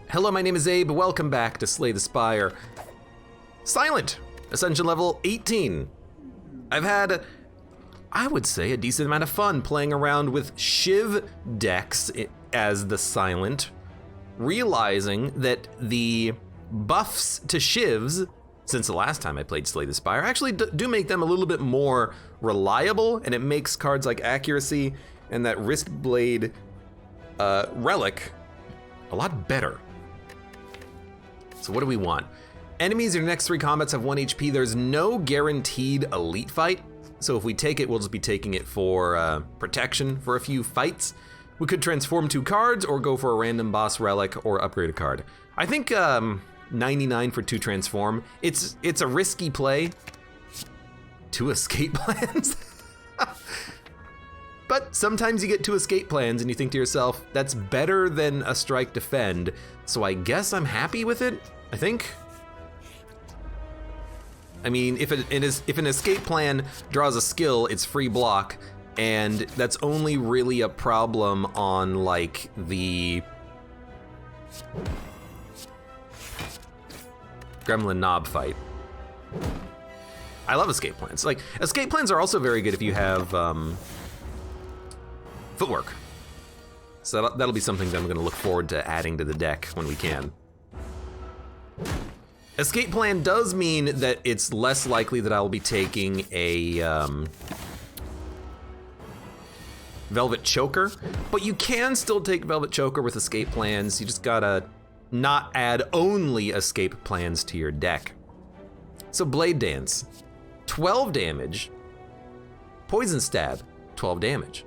Hello, my name is Abe. Welcome back to Slay the Spire. Silent, Ascension level 18. I've had, I would say, a decent amount of fun playing around with Shiv decks as the Silent, realizing that the buffs to Shivs, since the last time I played Slay the Spire, actually do make them a little bit more reliable, and it makes cards like Accuracy and that Wrist Blade Relic a lot better. So what do we want? Enemies in your next 3 combats have 1 HP. There's no guaranteed elite fight. So if we take it, we'll just be taking it for protection for a few fights. We could transform 2 cards or go for a random boss relic or upgrade a card. I think 99 for 2 transform. It's a risky play. 2 escape plans? But sometimes you get 2 escape plans and you think to yourself, that's better than a strike defend, so I guess I'm happy with it, I think. I mean, if an escape plan draws a skill, it's free block, and that's only really a problem on like the Gremlin Knob fight. I love escape plans. Like, escape plans are also very good if you have footwork. So that'll be something that I'm gonna look forward to adding to the deck when we can. Escape plan does mean that it's less likely that I'll be taking a Velvet Choker, but you can still take Velvet Choker with escape plans. You just gotta not add only escape plans to your deck. So Blade Dance, 12 damage. Poison Stab, 12 damage.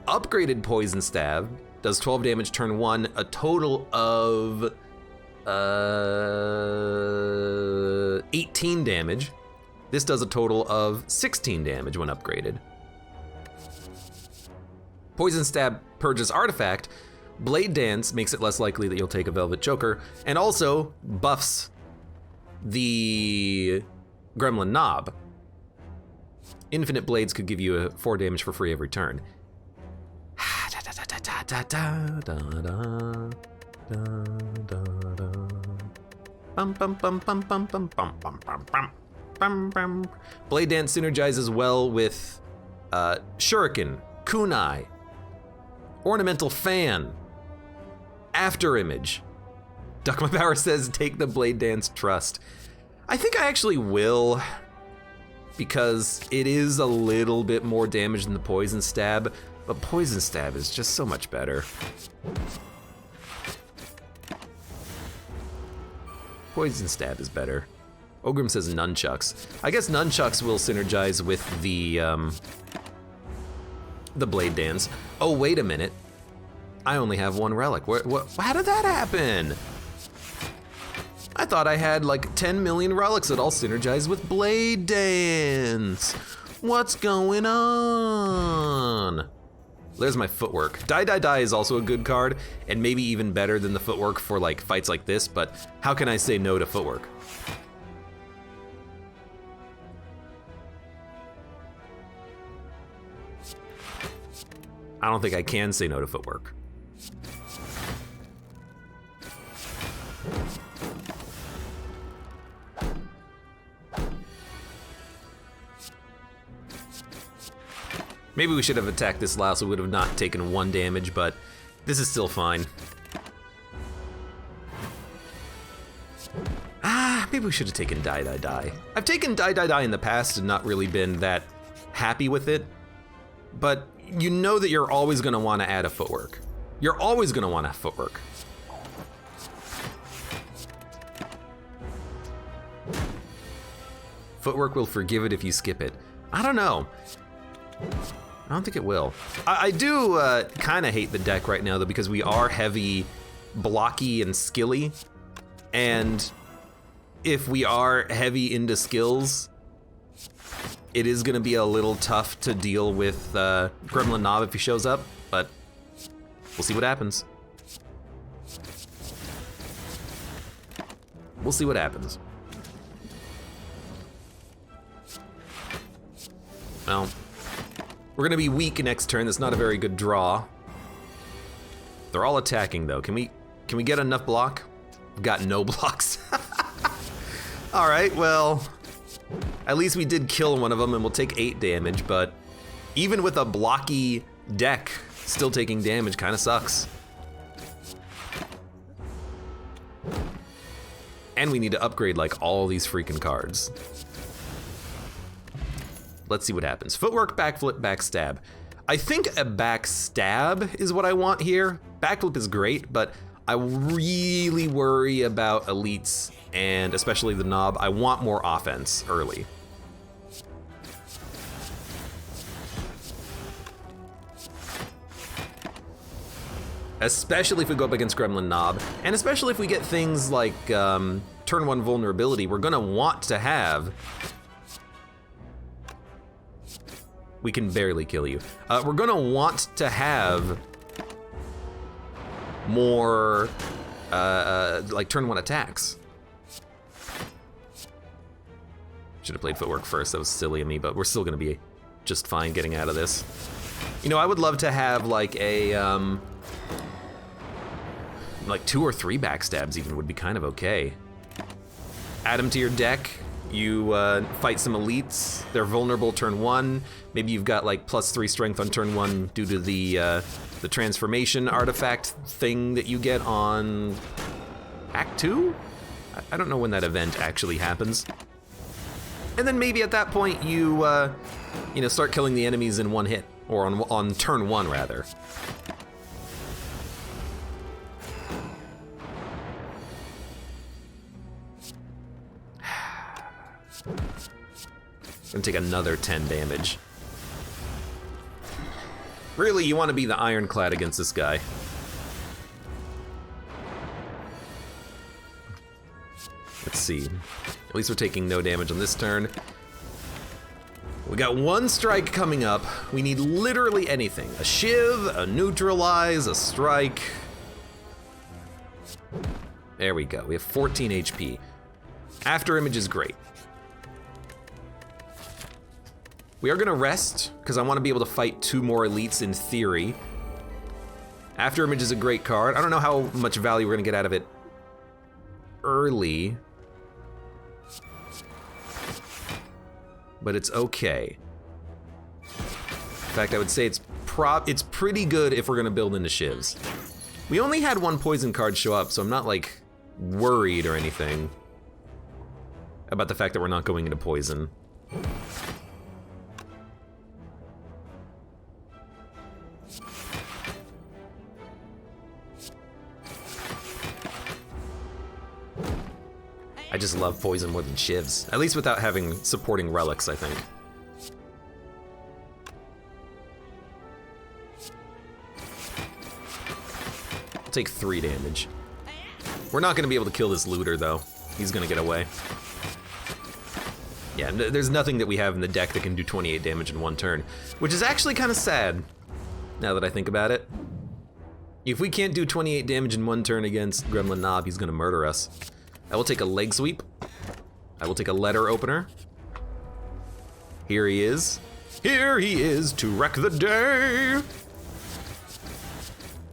Upgraded Poison Stab does 12 damage turn 1, a total of 18 damage. This does a total of 16 damage when upgraded. Poison Stab purges artifact. Blade Dance makes it less likely that you'll take a Velvet Choker, and also buffs the Gremlin Knob. Infinite Blades could give you a 4 damage for free every turn. Blade Dance synergizes well with Shuriken, Kunai, Ornamental Fan, After Image. Duck My Power says take the Blade Dance Trust. I think I actually will, because it is a little bit more damage than the Poison Stab, but Poison Stab is just so much better. Poison Stab is better. Ogrim says Nunchucks. I guess Nunchucks will synergize with the Blade Dance. Oh, wait a minute. I only have 1 relic. How did that happen? I thought I had like 10 million relics that all synergize with Blade Dance. What's going on? There's my footwork. Die Die Die is also a good card, and maybe even better than the footwork for like fights like this, but how can I say no to footwork? I don't think I can say no to footwork. Maybe we should have attacked this last, so we would have not taken 1 damage, but this is still fine. Maybe we should have taken Die Die Die. I've taken Die Die Die in the past and not really been that happy with it, but you know that you're always gonna wanna add a footwork. You're always gonna want a footwork. Footwork will forgive it if you skip it. I don't know. I don't think it will. I do kind of hate the deck right now though, because we are heavy blocky and skilly, and if we are heavy into skills, it is gonna be a little tough to deal with Gremlin Knob if he shows up, but we'll see what happens. We'll see what happens. Well, we're gonna be weak next turn. That's not a very good draw. They're all attacking though. Can we Can we get enough block? We've got no blocks. All right, well, at least we did kill one of them and we'll take 8 damage, but even with a blocky deck, still taking damage kind of sucks. And we need to upgrade like all these freaking cards. Let's see what happens. Footwork, backflip, backstab. I think a backstab is what I want here. Backflip is great, but I really worry about elites and especially the knob. I want more offense early. Especially if we go up against Gremlin Knob, and especially if we get things like turn 1 vulnerability, we're gonna want to have... We can barely kill you. We're gonna want to have more like turn 1 attacks. Should have played footwork first, that was silly of me, but we're still gonna be just fine getting out of this. You know, I would love to have like a, like 2 or 3 backstabs even would be kind of okay. Add them to your deck, you fight some elites, they're vulnerable turn 1, maybe you've got like +3 strength on turn 1 due to the transformation artifact thing that you get on Act 2? I don't know when that event actually happens. And then maybe at that point you, you know, start killing the enemies in 1 hit, or on turn 1 rather. Gonna take another 10 damage. Really, you want to be the ironclad against this guy. Let's see. At least we're taking no damage on this turn. We got 1 strike coming up. We need literally anything. A shiv, a neutralize, a strike. There we go. We have 14 HP. After image is great. We are gonna rest, because I want to be able to fight 2 more elites in theory. After image is a great card. I don't know how much value we're gonna get out of it early. But it's okay. In fact, I would say it's pretty good if we're gonna build into shivs. We only had 1 poison card show up, so I'm not like worried or anything about the fact that we're not going into poison. I just love poison more than shivs. At least without having supporting relics, I think. I'll take 3 damage. We're not gonna be able to kill this looter though. He's gonna get away. Yeah, there's nothing that we have in the deck that can do 28 damage in 1 turn, which is actually kind of sad, now that I think about it. If we can't do 28 damage in 1 turn against Gremlin Knob, he's gonna murder us. I will take a leg sweep. I will take a letter opener. Here he is. Here he is to wreck the day. I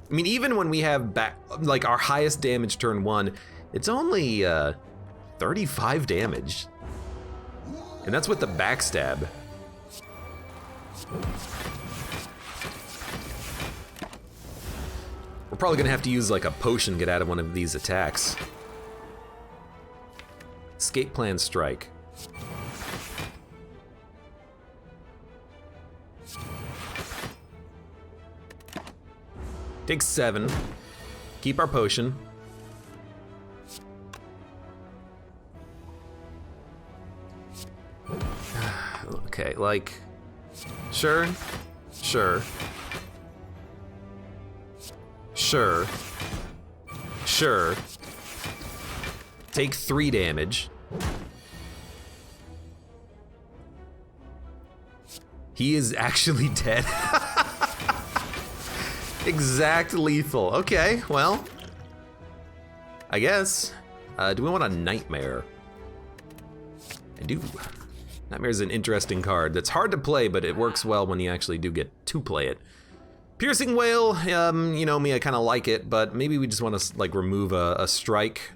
mean, even when we have like our highest damage turn 1, it's only 35 damage. And that's with the backstab. We're probably gonna have to use like a potion to get out of one of these attacks. Escape plan strike. Take 7. Keep our potion. Okay, like, sure, sure, sure, sure. Take 3 damage. He is actually dead. Exact lethal. Okay, well, I guess. Do we want a Nightmare? I do. Nightmare is an interesting card that's hard to play, but it works well when you actually do get to play it. Piercing Wail, you know me, I kind of like it, but maybe we just want to like remove a strike.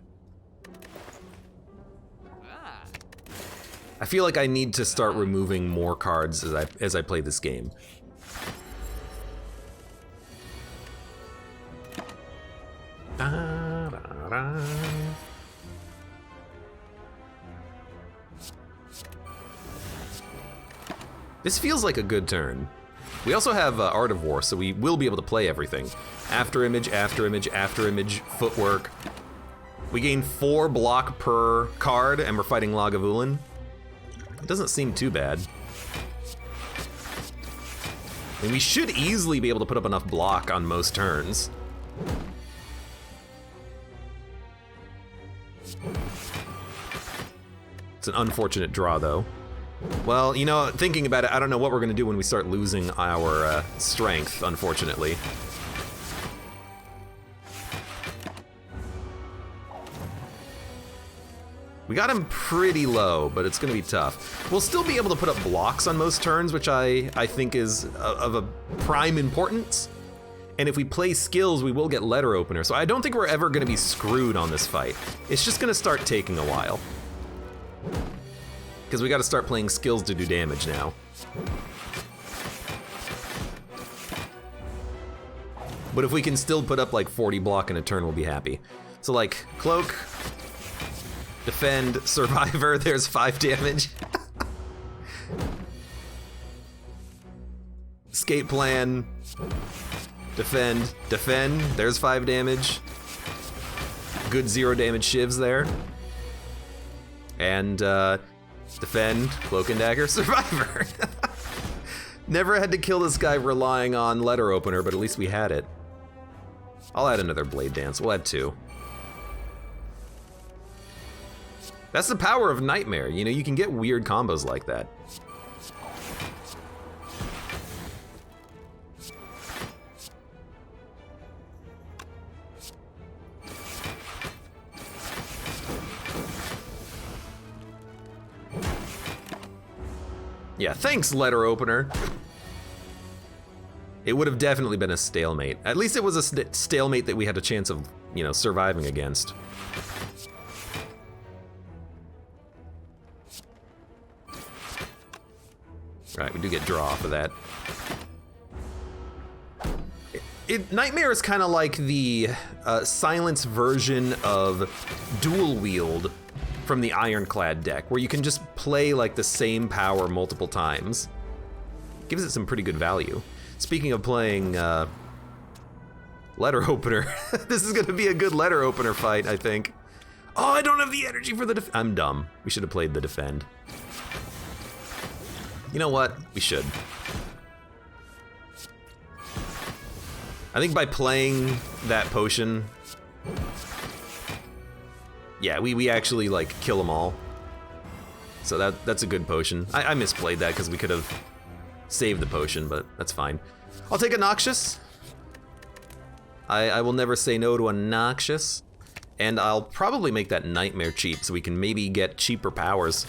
I feel like I need to start removing more cards as I play this game. Da, da, da. This feels like a good turn. We also have Art of War, so we will be able to play everything. After image, after image, after image, footwork. We gain 4 block per card, and we're fighting Lagavulin. It doesn't seem too bad. I mean, we should easily be able to put up enough block on most turns. It's an unfortunate draw, though. Well, you know, thinking about it, I don't know what we're gonna do when we start losing our strength, unfortunately. We got him pretty low, but it's gonna be tough. We'll still be able to put up blocks on most turns, which I think is of a prime importance. And if we play skills, we will get letter opener. So I don't think we're ever gonna be screwed on this fight. It's just gonna start taking a while. Because we gotta start playing skills to do damage now. But if we can still put up like 40 block in a turn, we'll be happy. So like, Cloak, Defend, Survivor, there's 5 damage. Escape Plan, Defend, Defend, there's 5 damage. Good 0 damage shivs there. And Defend, Cloak and Dagger, Survivor. Never had to kill this guy relying on letter opener, but at least we had it. I'll add another Blade Dance, we'll add 2. That's the power of Nightmare, you know, you can get weird combos like that. Yeah, thanks, letter opener. It would have definitely been a stalemate. At least it was a stalemate that we had a chance of, you know, surviving against. Right, we do get draw off of that. Nightmare is kind of like the silence version of dual wield from the Ironclad deck, where you can just play like the same power multiple times. Gives it some pretty good value. Speaking of playing letter opener, this is gonna be a good letter opener fight, I think. Oh, I don't have the energy for the I'm dumb. We should have played the defend. You know what? We should. I think by playing that potion, yeah, we actually like kill them all. So that's a good potion. I misplayed that because we could have saved the potion, but that's fine. I'll take a Noxious. I will never say no to a Noxious. And I'll probably make that Nightmare cheap so we can maybe get cheaper powers.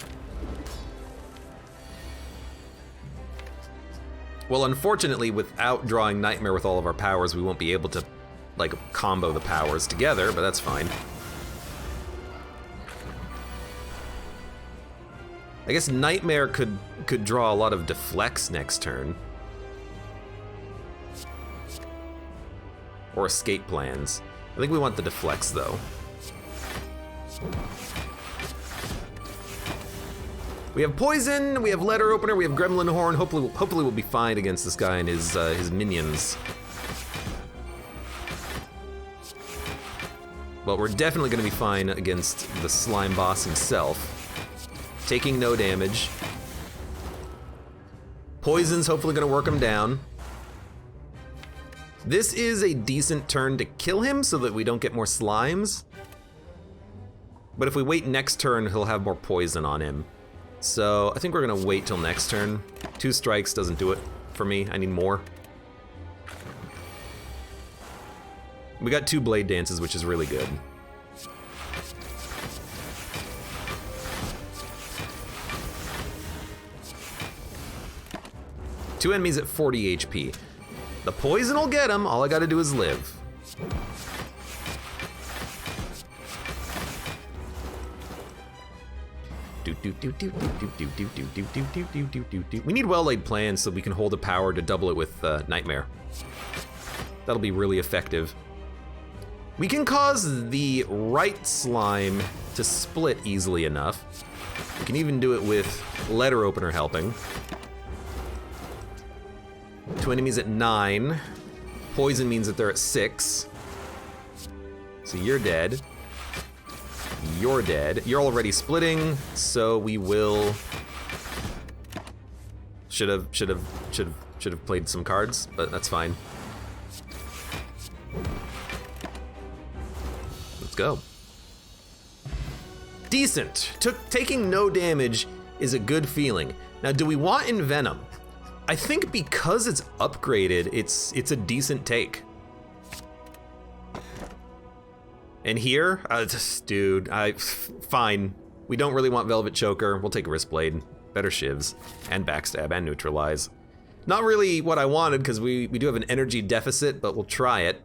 Well, unfortunately, without drawing Nightmare with all of our powers, we won't be able to, like, combo the powers together, but that's fine. I guess Nightmare could draw a lot of deflects next turn. Or escape plans. I think we want the deflects, though. We have poison, we have letter opener, we have gremlin horn. Hopefully we'll be fine against this guy and his minions. Well, we're definitely gonna be fine against the slime boss himself. Taking no damage. Poison's hopefully gonna work him down. This is a decent turn to kill him so that we don't get more slimes. But if we wait next turn, he'll have more poison on him. So I think we're gonna wait till next turn. 2 strikes doesn't do it for me, I need more. We got 2 blade dances, which is really good. Two enemies at 40 HP. The poison will get him. All I gotta do is live. We need well-laid plans so we can hold a power to double it with Nightmare. That'll be really effective. We can cause the right slime to split easily enough. We can even do it with letter opener helping. 2 enemies at 9. Poison means that they're at 6. So you're dead. You're dead. You're already splitting, so we will... Should have played some cards, but that's fine. Let's go. Decent. Taking no damage is a good feeling. Now, do we want Envenom? I think because it's upgraded, it's a decent take. And here, dude, fine. We don't really want Velvet Choker. We'll take Wristblade, better shivs, and backstab, and neutralize. Not really what I wanted, because we do have an energy deficit, but we'll try it.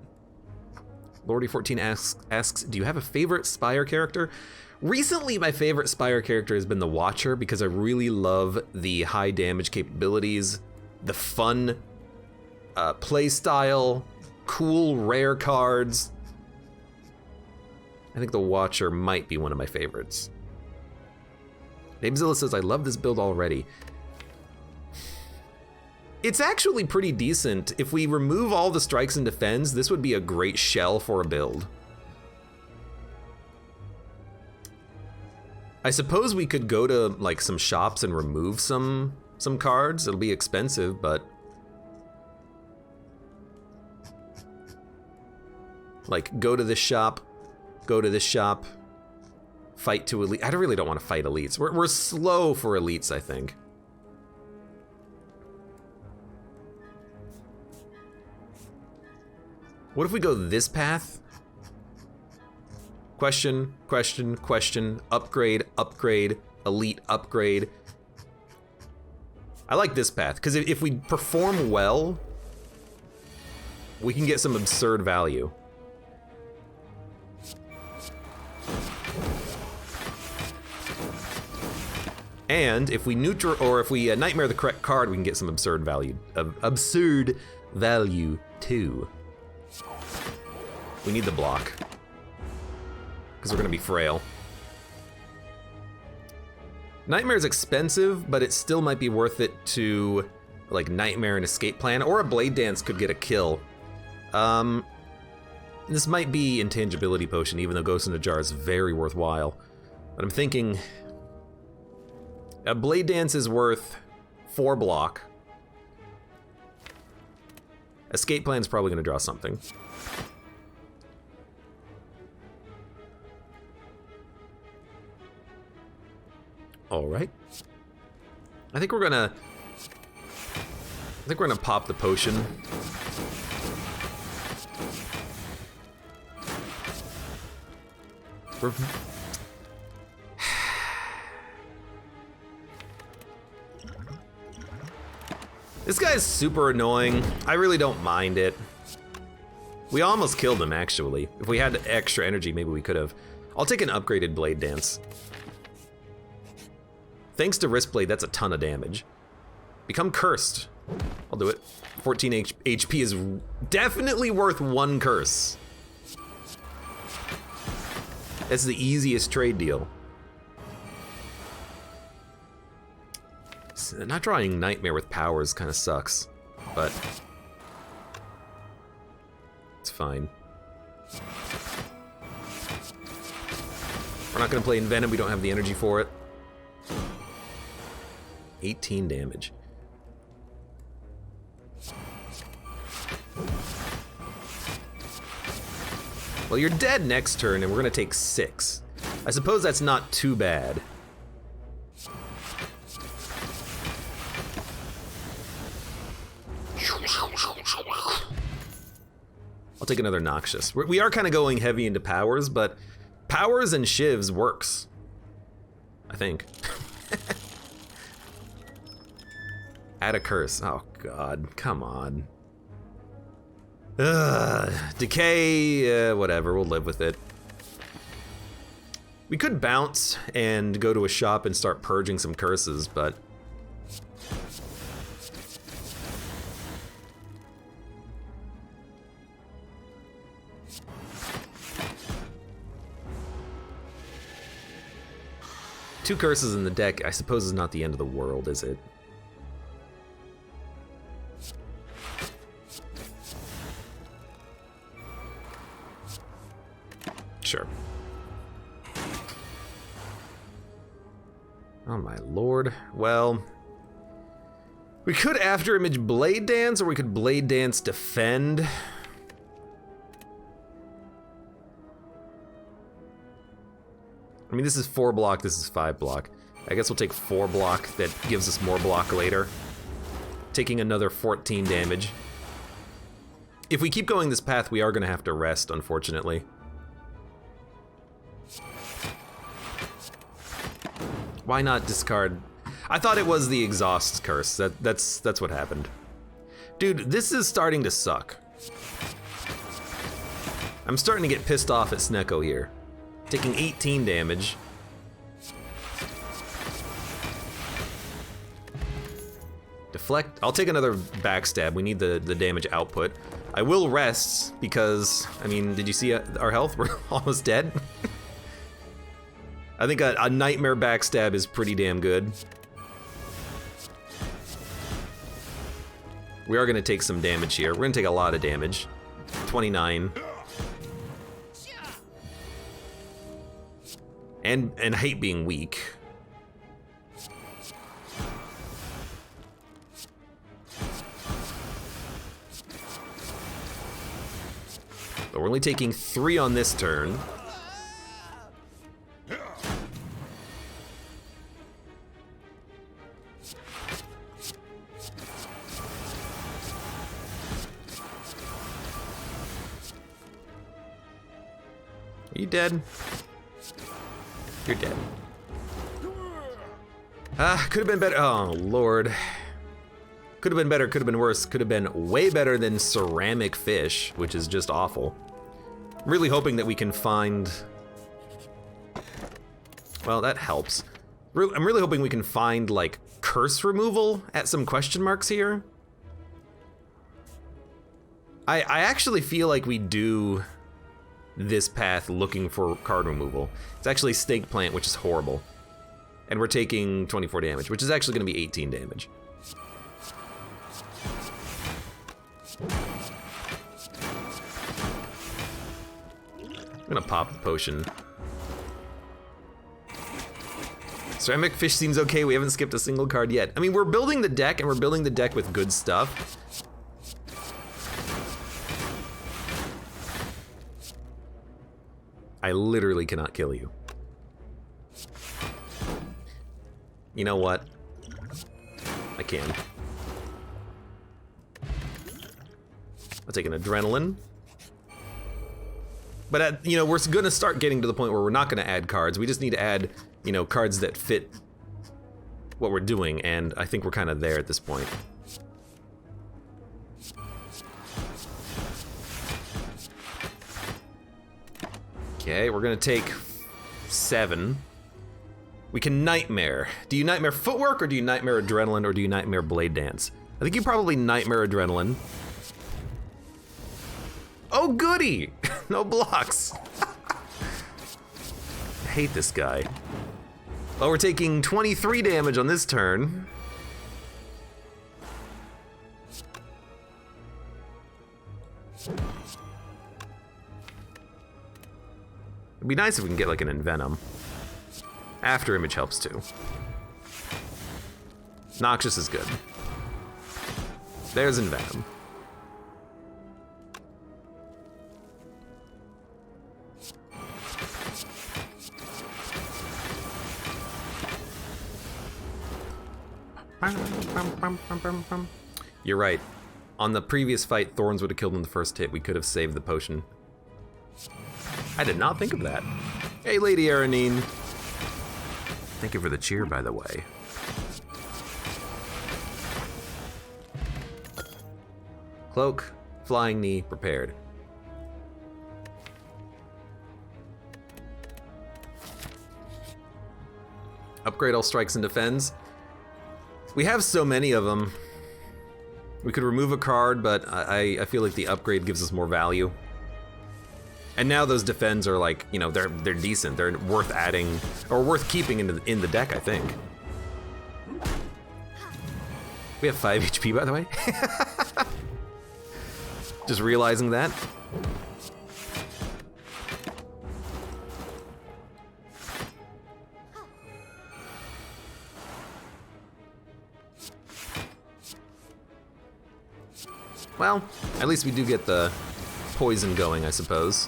Lordy14 asks, do you have a favorite Spire character? Recently, my favorite Spire character has been the Watcher, because I really love the high damage capabilities, the fun play style, cool rare cards. I think the Watcher might be one of my favorites. Nabezilla says, I love this build already. It's actually pretty decent. If we remove all the strikes and defends, this would be a great shell for a build. I suppose we could go to like some shops and remove some cards. It'll be expensive, but like go to this shop, go to this shop, fight to elite. I really don't want to fight elites. We're slow for elites, I think. What if we go this path? Question, question, question, upgrade, upgrade, elite, upgrade. I like this path, because if we perform well, we can get some absurd value. And if we nightmare the correct card, we can get some absurd value. Absurd value too. We need the block, because we're gonna be frail. Nightmare's expensive, but it still might be worth it to like Nightmare and Escape Plan, or a Blade Dance could get a kill. This might be Intangibility Potion, even though Ghost in a Jar is very worthwhile. But I'm thinking a Blade Dance is worth 4 block. Escape Plan's probably gonna draw something. All right. I think we're gonna pop the potion. This guy's super annoying. I really don't mind it. We almost killed him, actually. If we had extra energy, maybe we could have. I'll take an upgraded Blade Dance. Thanks to Wristblade, that's a ton of damage. Become cursed. I'll do it. 14 HP is definitely worth 1 curse. That's the easiest trade deal. Not drawing Nightmare with powers kind of sucks, but it's fine. We're not gonna play Envenom, we don't have the energy for it. 18 damage. Well, you're dead next turn, and we're gonna take 6. I suppose that's not too bad. I'll take another Noxious. We are kind of going heavy into powers, but powers and shivs works, I think. Add a curse. Oh god, come on. Decay, whatever, we'll live with it. We could bounce and go to a shop and start purging some curses, but... Two curses in the deck, I suppose, is not the end of the world, is it? Sure. Oh my lord. Well, we could After Image Blade Dance, or we could Blade Dance Defend. I mean, this is 4 block, this is 5 block. I guess we'll take 4 block, that gives us more block later. Taking another 14 damage. If we keep going this path, we are gonna have to rest, unfortunately. Why not discard? I thought it was the exhaust curse. That's what happened. Dude, this is starting to suck. I'm starting to get pissed off at Snecko here. Taking 18 damage. Deflect. I'll take another backstab. We need the damage output. I will rest because, I mean, did you see our health? We're almost dead. I think a nightmare backstab is pretty damn good. We are gonna take some damage here. We're gonna take a lot of damage. 29. And hate being weak. But we're only taking 3 on this turn. Are you dead? You're dead. Could have been better. Oh, Lord. Could have been better, could have been worse. Could have been way better than ceramic fish, which is just awful. I'm really hoping that we can find... Well, that helps. I'm really hoping we can find, like, curse removal at some question marks here. I actually feel like we do this path looking for card removal. It's actually Stake Plant, which is horrible. And we're taking 24 damage, which is actually gonna be 18 damage. I'm gonna pop the potion. Ceramic Fish seems okay, we haven't skipped a single card yet. I mean, we're building the deck, and we're building the deck with good stuff. I literally cannot kill you. You know what? I can. I'll take an adrenaline. But you know, we're gonna start getting to the point where we're not gonna add cards. We just need to add, you know, cards that fit what we're doing, and I think we're kind of there at this point. Okay, we're gonna take 7. We can Nightmare. Do you Nightmare Footwork, or do you Nightmare Adrenaline, or do you Nightmare Blade Dance? I think you probably Nightmare Adrenaline. Oh goody! No blocks. I hate this guy. Well, we're taking 23 damage on this turn. It'd be nice if we can get like an Envenom. After Image helps too. Noxious is good. There's Envenom. You're right. On the previous fight, Thorns would have killed him the first hit. We could have saved the potion. I did not think of that. Hey, Lady Aranine. Thank you for the cheer, by the way. Cloak. Flying knee prepared. Upgrade all strikes and defends. We have so many of them. We could remove a card, but I feel like the upgrade gives us more value. And now those defends are like, you know, they're decent. They're worth adding or worth keeping in the deck, I think. We have 5 HP, by the way. Just realizing that. Well, at least we do get the poison going, I suppose.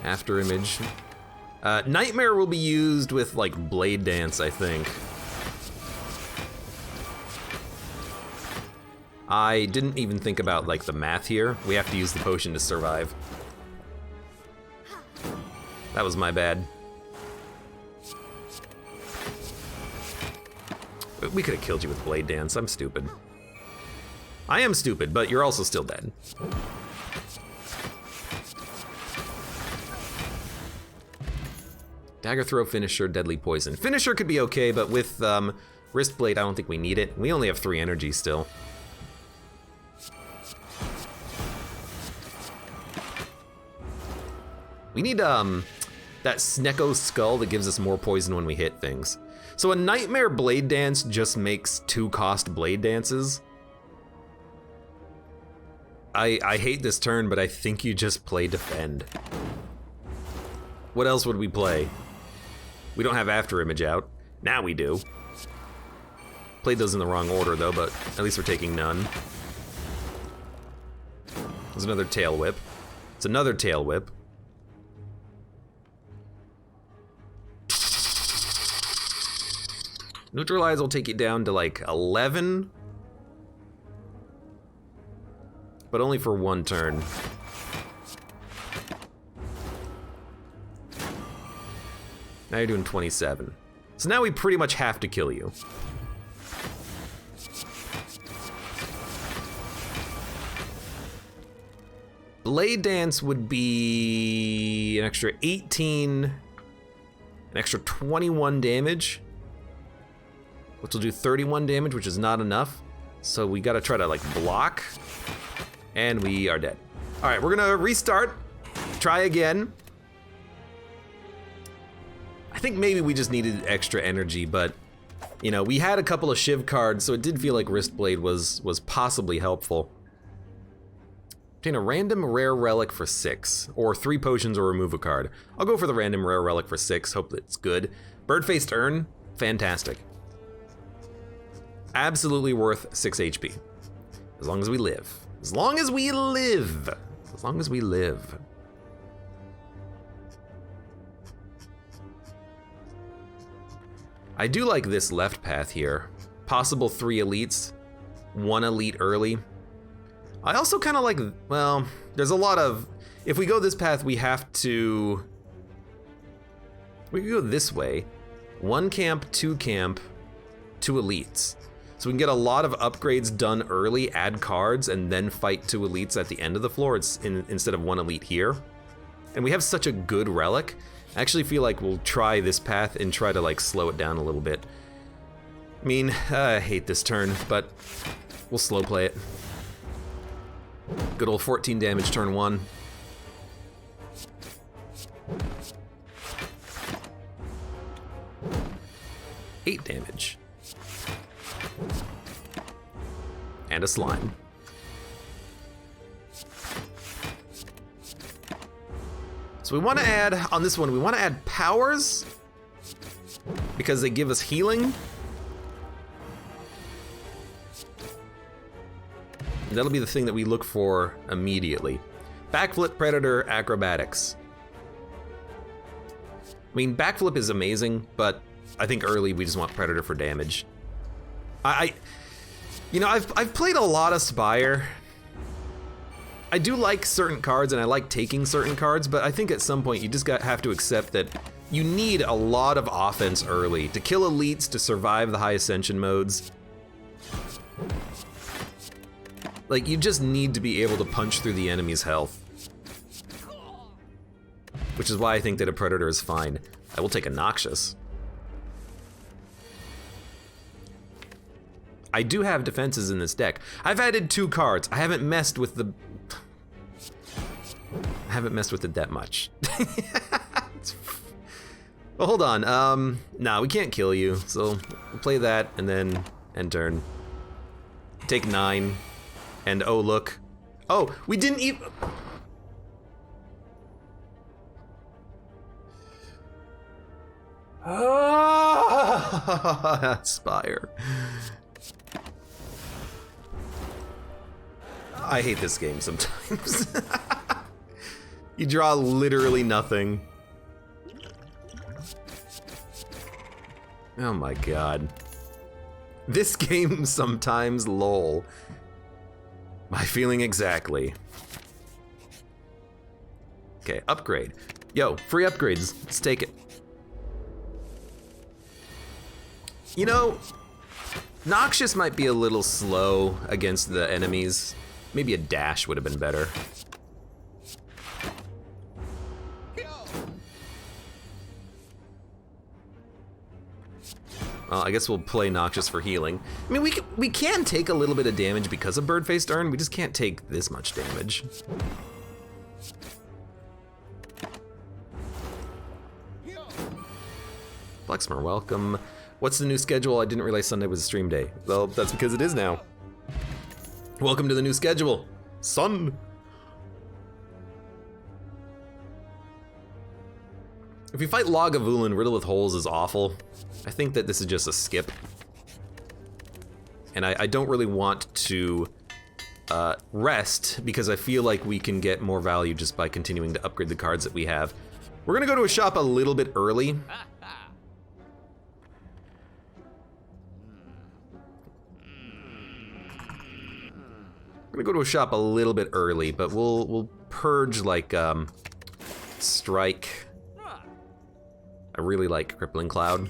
After image. Nightmare will be used with like Blade Dance, I think. I didn't even think about like the math here. We have to use the potion to survive. That was my bad. We could have killed you with Blade Dance. I'm stupid. I am stupid, but you're also still dead. Dagger throw, finisher, deadly poison. Finisher could be okay, but with wrist blade, I don't think we need it. We only have 3 energy still. We need that Snecko skull that gives us more poison when we hit things. So a Nightmare Blade Dance just makes 2-cost Blade Dances. I hate this turn, but I think you just play Defend. What else would we play? We don't have After Image out. Now we do. Played those in the wrong order though, but at least we're taking none. There's another Tail Whip. It's another Tail Whip. Neutralize will take it down to like 11. But only for 1 turn. Now you're doing 27. So now we pretty much have to kill you. Blade Dance would be an extra 18, an extra 21 damage, which will do 31 damage, which is not enough. So we gotta try to like block, and we are dead. All right, we're gonna restart, try again. I think maybe we just needed extra energy, but you know, we had a couple of Shiv cards, so it did feel like Wrist Blade was possibly helpful. Obtain a random rare relic for 6, or 3 potions or remove a card. I'll go for the random rare relic for 6, hope that's good. Bird-faced Urn, fantastic. Absolutely worth 6 HP. As long as we live. As long as we live. As long as we live. I do like this left path here. Possible 3 elites, 1 elite early. I also kind of like, well, there's a lot of, if we go this path, we have to, we can go this way. 1 camp, 2 camp, 2 elites. So we can get a lot of upgrades done early, add cards, and then fight 2 elites at the end of the floor instead of 1 elite here. And we have such a good relic. I actually feel like we'll try this path and try to like slow it down a little bit. I mean, I hate this turn, but we'll slow play it. Good old 14 damage turn 1. Eight damage. And a slime. So we want to add, on this one, we want to add powers because they give us healing. And that'll be the thing that we look for immediately. Backflip, Predator, Acrobatics. I mean, Backflip is amazing, but I think early we just want Predator for damage. You know, I've played a lot of Spire. I do like certain cards and I like taking certain cards, but I think at some point you just have to accept that You need a lot of offense early to kill elites, to survive the high ascension modes. Like, you just need to be able to punch through the enemy's health. Which is why I think that a Predator is fine. I will take a Noxious. I do have defenses in this deck. I've added 2 cards. I haven't messed with the... I haven't messed with it that much. Well, hold on. Nah, we can't kill you. So we'll play that and then end turn. Take 9. And oh, look. Oh, we didn't even... Ah, Spire. I hate this game sometimes. You draw literally nothing. Oh my god. This game sometimes, lol. My feeling exactly. Okay, upgrade. Yo, free upgrades. Let's take it. You know, Noxious might be a little slow against the enemies. Maybe a dash would have been better. Well, I guess we'll play Noxious for healing. I mean, we can take a little bit of damage because of Birdfaced Urn. We just can't take this much damage. Flexmer, welcome. What's the new schedule? I didn't realize Sunday was a stream day. Well, that's because it is now. Welcome to the new schedule, son. If you fight Lagavulin, Riddle with Holes is awful. I think that this is just a skip. And I don't really want to rest because I feel like we can get more value just by continuing to upgrade the cards that we have. We're gonna go to a shop a little bit early. We're gonna go to a shop a little bit early, but we'll purge like Strike. I really like Crippling Cloud.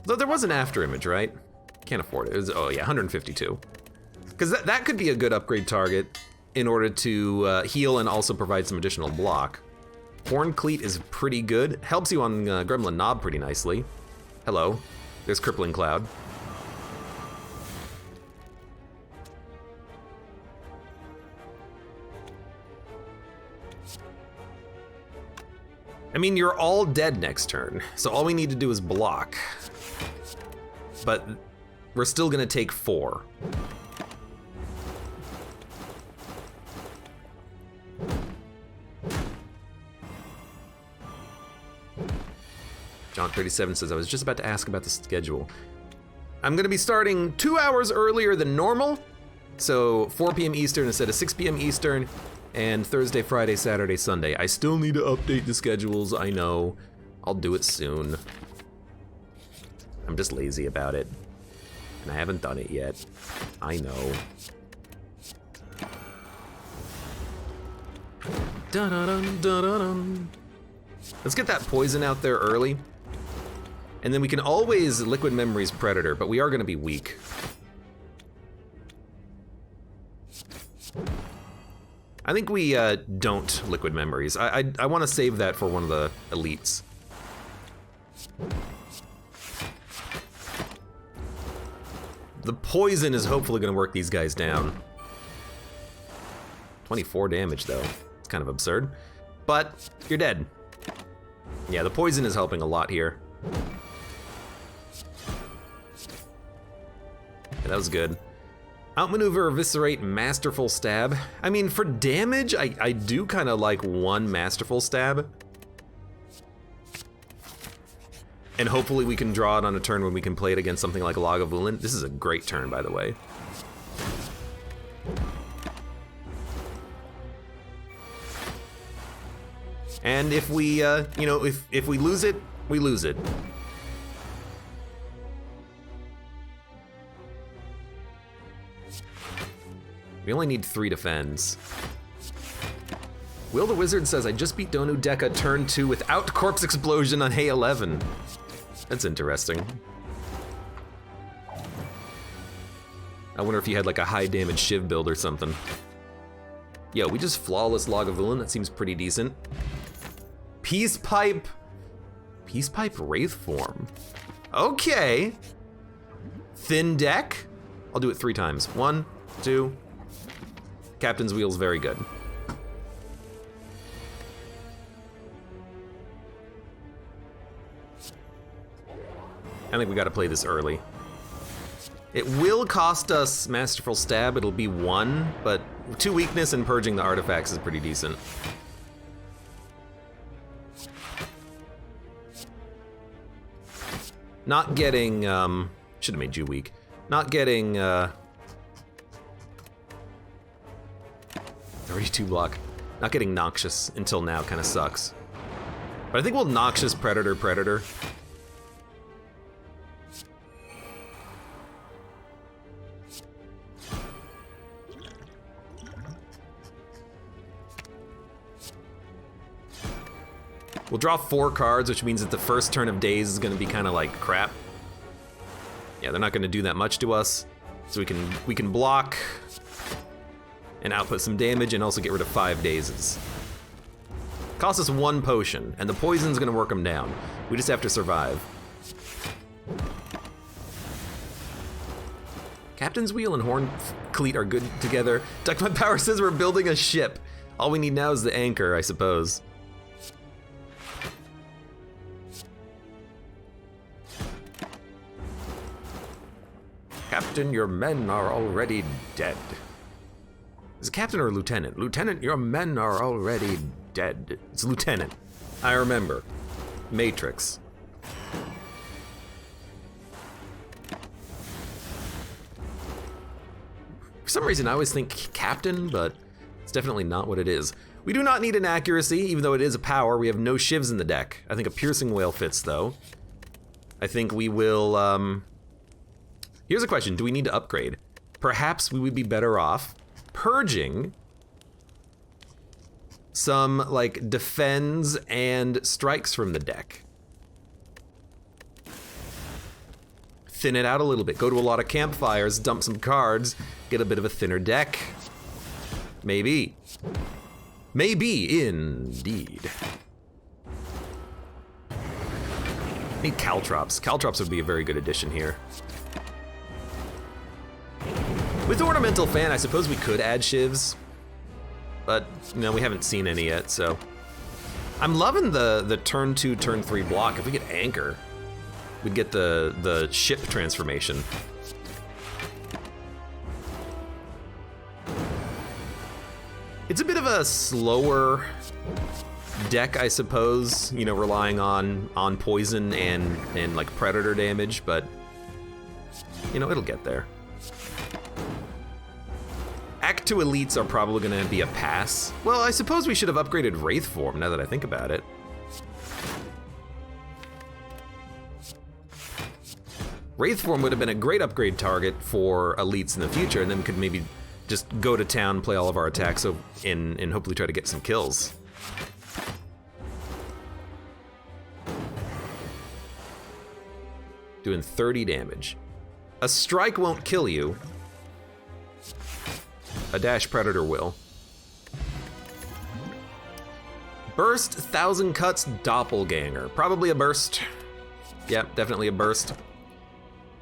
Though there was an after image, right? Can't afford it. It was, oh yeah, 152. Because that could be a good upgrade target in order to heal and also provide some additional block. Horn Cleat is pretty good. Helps you on Gremlin Knob pretty nicely. Hello. There's Crippling Cloud. I mean, you're all dead next turn, so all we need to do is block. But we're still gonna take 4. John37 says, I was just about to ask about the schedule. I'm gonna be starting 2 hours earlier than normal, so 4 p.m. Eastern instead of 6 p.m. Eastern, and Thursday, Friday, Saturday, Sunday. I still need to update the schedules, I know. I'll do it soon. I'm just lazy about it, and I haven't done it yet. I know. Dun-dun-dun, dun-dun-dun. Let's get that poison out there early. And then we can always Liquid Memories Predator, but we are gonna be weak. I think we don't Liquid Memories. I want to save that for one of the elites. The poison is hopefully going to work these guys down. 24 damage though. It's kind of absurd. But you're dead. Yeah, the poison is helping a lot here. Yeah, that was good. Outmaneuver, Eviscerate, Masterful Stab. I mean, for damage, I do kind of like 1 Masterful Stab. And hopefully we can draw it on a turn when we can play it against something like Lagavulin. This is a great turn, by the way. And if we, you know, if we lose it, we lose it. We only need 3 defends. Will the Wizard says, I just beat Donu Deka turn 2 without Corpse Explosion on A11. That's interesting. I wonder if you had like a high damage Shiv build or something. Yo, we just flawless Lagavulin, that seems pretty decent. Peace Pipe Wraith form. Okay. Thin deck. I'll do it 3 times. 1, 2. Captain's Wheel's very good. I think we gotta play this early. It will cost us Masterful Stab, it'll be 1, but 2 weakness and purging the artifacts is pretty decent. Not getting, should've made you weak. Not getting, 32 block. Not getting Noxious until now kinda sucks. But I think we'll Noxious Predator. We'll draw 4 cards, which means that the first turn of Daze is gonna be kinda like crap. Yeah, they're not gonna do that much to us. So we can block and output some damage and also get rid of 5 Dazes. Costs us 1 potion, and the poison's gonna work them down. We just have to survive. Captain's Wheel and Horn Cleat are good together. Duckman Power says we're building a ship. All we need now is the anchor, I suppose. Captain, your men are already dead. Is it captain or lieutenant? Lieutenant, your men are already dead. It's lieutenant. I remember. Matrix. For some reason, I always think captain, but it's definitely not what it is. We do not need an accuracy, even though it is a power. We have no shivs in the deck. I think a piercing whale fits, though. I think we will, Here's a question, do we need to upgrade? Perhaps we would be better off purging some, like, defends and strikes from the deck. Thin it out a little bit, go to a lot of campfires, dump some cards, get a bit of a thinner deck. Maybe. Maybe, indeed. Need Caltrops. Caltrops would be a very good addition here. With Ornamental Fan, I suppose we could add shivs, but no, we haven't seen any yet, so. I'm loving the turn 2, turn 3 block. If we get Anchor, we'd get the ship transformation. It's a bit of a slower deck, I suppose, you know, relying on poison and like predator damage, but you know, it'll get there. Act 2 elites are probably gonna be a pass. Well, I suppose we should have upgraded Wraith form now that I think about it. Wraith form would have been a great upgrade target for elites in the future, and then we could maybe just go to town, play all of our attacks, and hopefully try to get some kills. Doing 30 damage. A strike won't kill you. A dash predator will. Burst, 1,000 cuts, doppelganger. Probably a burst. Yep, definitely a burst.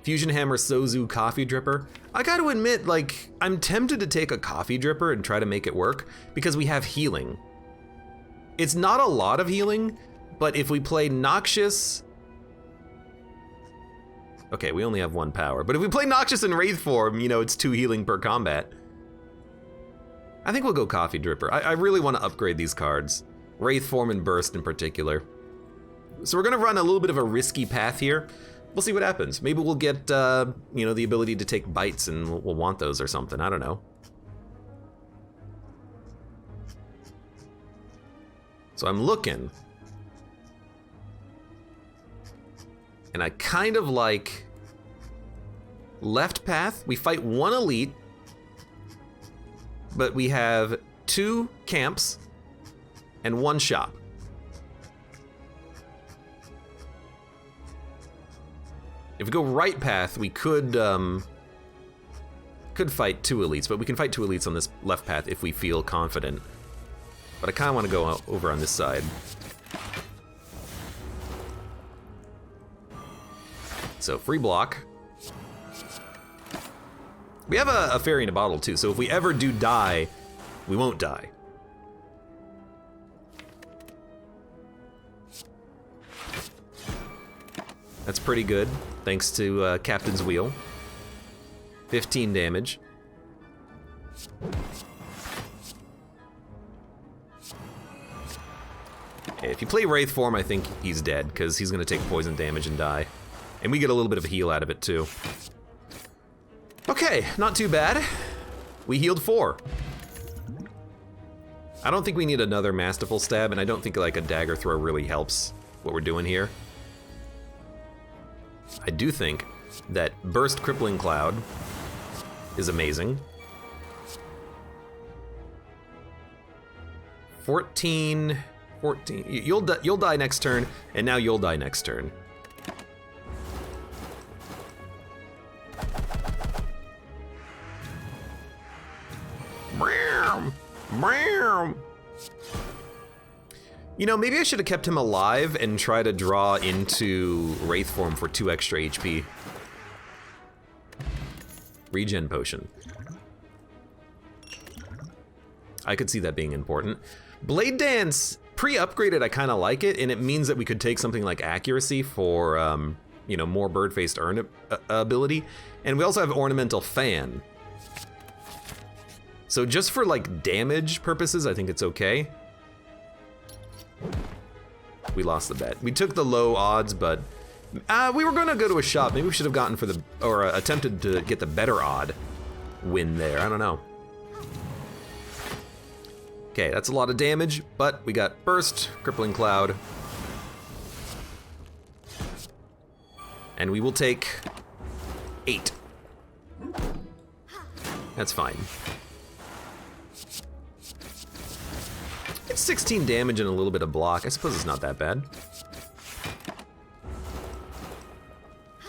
Fusion hammer, Sozu, coffee dripper. I gotta admit, like, I'm tempted to take a coffee dripper and try to make it work because we have healing. It's not a lot of healing, but if we play Noxious, okay, we only have 1 power, but if we play Noxious in Wraith form, you know, it's 2 healing per combat. I think we'll go Coffee Dripper. I really want to upgrade these cards. Wraith form and Burst in particular. So we're gonna run a little bit of a risky path here. We'll see what happens. Maybe we'll get, you know, the ability to take bites and we'll want those or something, I don't know. So I'm looking. And I kind of like left path. We fight 1 elite, but we have 2 camps and 1 shop. If we go right path, we could fight 2 elites, but we can fight 2 elites on this left path if we feel confident. But I kind of want to go over on this side. So free block. We have a fairy in a bottle too, so if we ever do die, we won't die. That's pretty good, thanks to Captain's Wheel. 15 damage. If you play Wraith form, I think he's dead, because he's going to take poison damage and die. And we get a little bit of a heal out of it too. Okay, not too bad. We healed 4. I don't think we need another Masterful Stab, and I don't think like a dagger throw really helps what we're doing here. I do think that Burst Crippling Cloud is amazing. 14. You'll die next turn, and now you'll die next turn. You know, maybe I should have kept him alive and try to draw into Wraith form for 2 extra HP. Regen potion. I could see that being important. Blade Dance, pre-upgraded, I kind of like it, and it means that we could take something like accuracy for, you know, more bird-faced earn ability. And we also have Ornamental Fan. So just for like damage purposes, I think it's okay. We lost the bet. We took the low odds, but we were gonna go to a shop. Maybe we should have gotten for the, or attempted to get the better odd win there. I don't know. Okay, that's a lot of damage, but we got Burst, Crippling Cloud. And we will take 8. That's fine. It's 16 damage and a little bit of block. I suppose it's not that bad.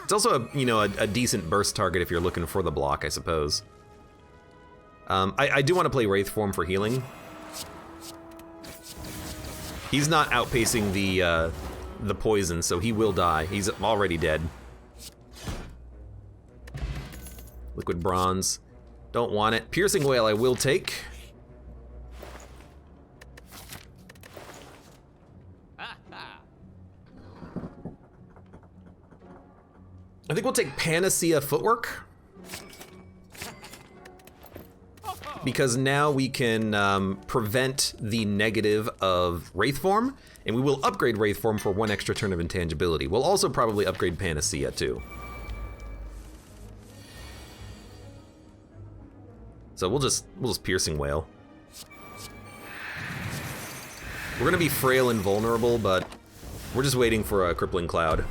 It's also a decent burst target if you're looking for the block, I suppose. I do want to play Wraith form for healing. He's not outpacing the poison, so he will die. He's already dead. Liquid Bronze. Don't want it. Piercing Wail I will take. I think we'll take Panacea Footwork. Because now we can prevent the negative of Wraith form, and we will upgrade Wraith form for 1 extra turn of intangibility. We'll also probably upgrade Panacea too. So we'll just Piercing Wail. We're gonna be frail and vulnerable, but we're just waiting for a Crippling Cloud.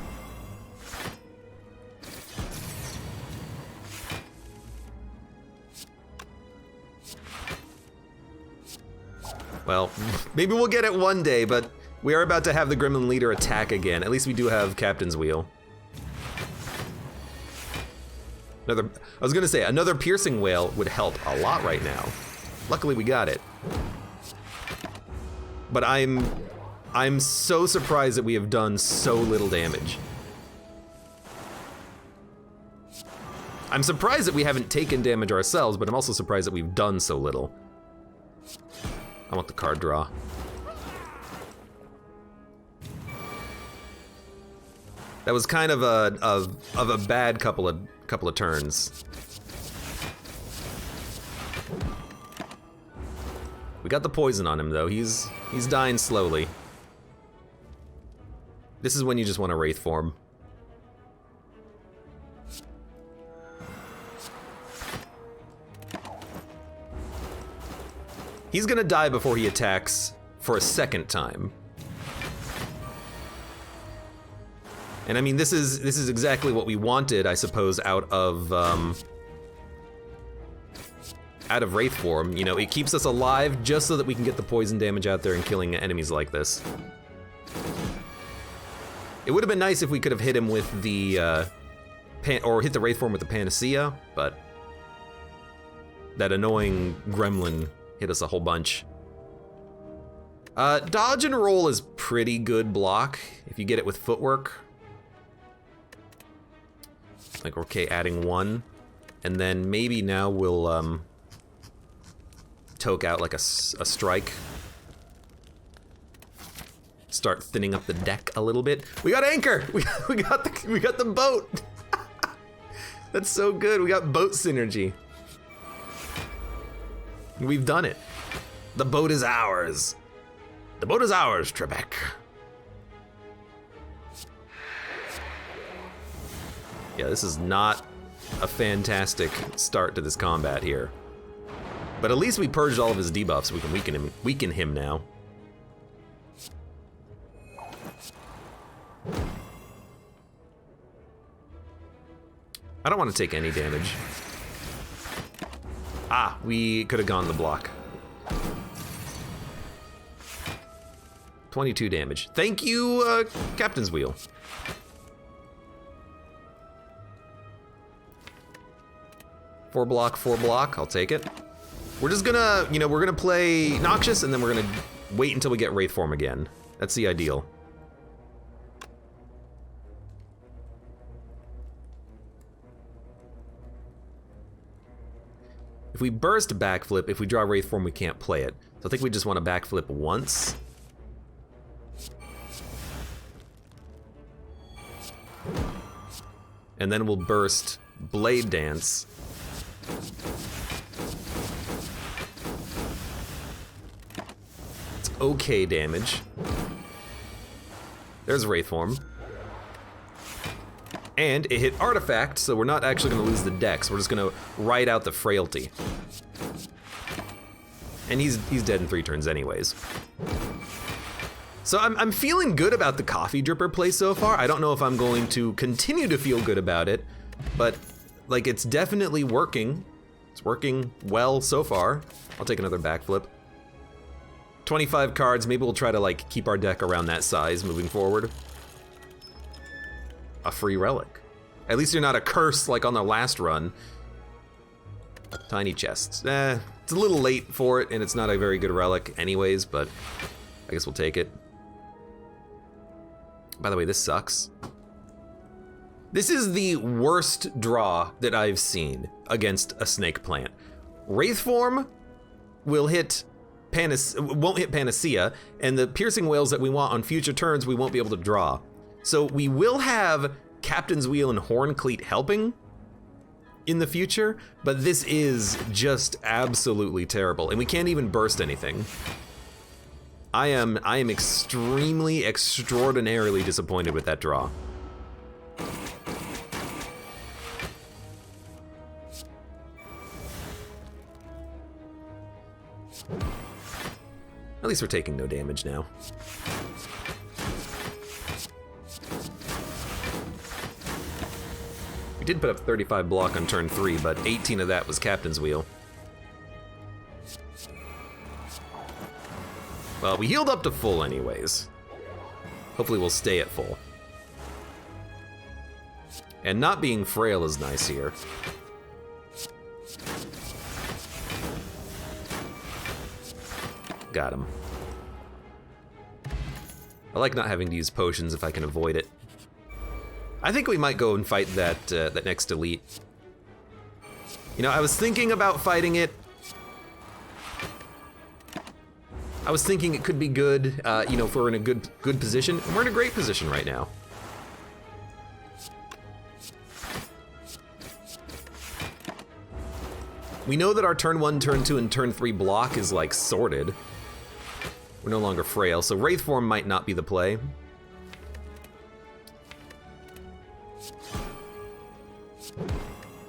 Well, maybe we'll get it one day, but we are about to have the Gremlin Leader attack again. At least we do have Captain's Wheel. I was gonna say, another Piercing Wail would help a lot right now. Luckily we got it. But I'm so surprised that we have done so little damage. I'm surprised that we haven't taken damage ourselves, but I'm also surprised that we've done so little. I want the card draw. That was kind of a bad couple of turns. We got the poison on him though. He's dying slowly. This is when you just want to Wraith form. He's gonna die before he attacks for a second time. And I mean, this is exactly what we wanted, I suppose, out of out of Wraith form. You know, it keeps us alive just so that we can get the poison damage out there and killing enemies like this. It would have been nice if we could have hit him with the, or hit the Wraith form with the Panacea, but that annoying gremlin hit us a whole bunch. Dodge and roll is pretty good block if you get it with footwork. Like, okay, adding 1. And then maybe now we'll, toke out like a strike. Start thinning up the deck a little bit. We got anchor! We got the boat! That's so good, we got boat synergy. We've done it. The boat is ours. The boat is ours, Trebek. Yeah, this is not a fantastic start to this combat here. But at least we purged all of his debuffs. We can weaken him now. I don't want to take any damage. Ah, we could have gone the block. 22 damage. Thank you, Captain's Wheel. Four block, I'll take it. We're just gonna, you know, we're gonna play Noxious and then we're gonna wait until we get Wraith form again. That's the ideal. If we burst backflip, if we draw Wraith form, we can't play it. So I think we just want to backflip once. And then we'll burst Blade Dance. It's okay damage. There's Wraith form. And it hit Artifact, so we're not actually gonna lose the dex. We're just gonna ride out the Frailty. And he's dead in 3 turns anyways. So I'm feeling good about the Coffee Dripper play so far. I don't know if I'm going to continue to feel good about it, but like it's definitely working. It's working well so far. I'll take another backflip. 25 cards, maybe we'll try to like keep our deck around that size moving forward. A free relic. At least you're not a curse like on the last run. Tiny chests. It's a little late for it and it's not a very good relic anyways, but I guess we'll take it. By the way, this sucks. This is the worst draw that I've seen against a snake plant. Wraith form will hit won't hit Panacea, and the piercing wails that we want on future turns we won't be able to draw. So we will have Captain's Wheel and Horncleat helping in the future, but this is just absolutely terrible, and we can't even burst anything. I am extremely, extraordinarily disappointed with that draw. At least we're taking no damage now. We did put up 35 block on turn 3, but 18 of that was Captain's Wheel. Well, we healed up to full anyways. Hopefully we'll stay at full. And not being frail is nice here. Got him. I like not having to use potions if I can avoid it. I think we might go and fight that that next elite. You know, I was thinking about fighting it. I was thinking it could be good, you know, if we're in a good position. And we're in a great position right now. We know that our turn 1, turn 2, and turn 3 block is like sorted. We're no longer frail, so Wraith form might not be the play.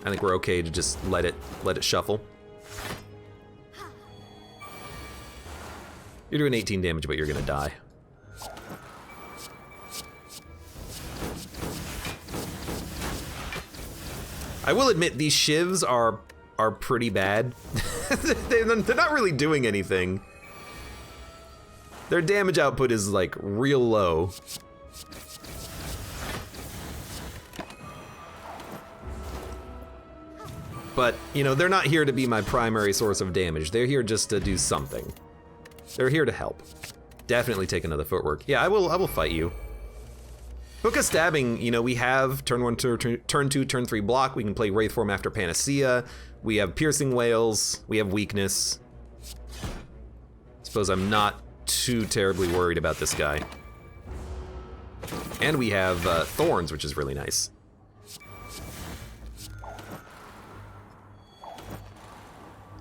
I think we're okay to just let it shuffle. You're doing 18 damage, but you're gonna die. I will admit these shivs are are pretty bad. They're not really doing anything. Their damage output is like real low. But, you know, they're not here to be my primary source of damage. They're here just to do something. They're here to help. Definitely take another footwork. Yeah, I will fight you. Hook of Stabbing, you know, we have turn 1, turn 2, turn 3 block. We can play Wraith Form after Panacea. We have Piercing Wails. We have Weakness. Suppose I'm not too terribly worried about this guy. And we have Thorns, which is really nice.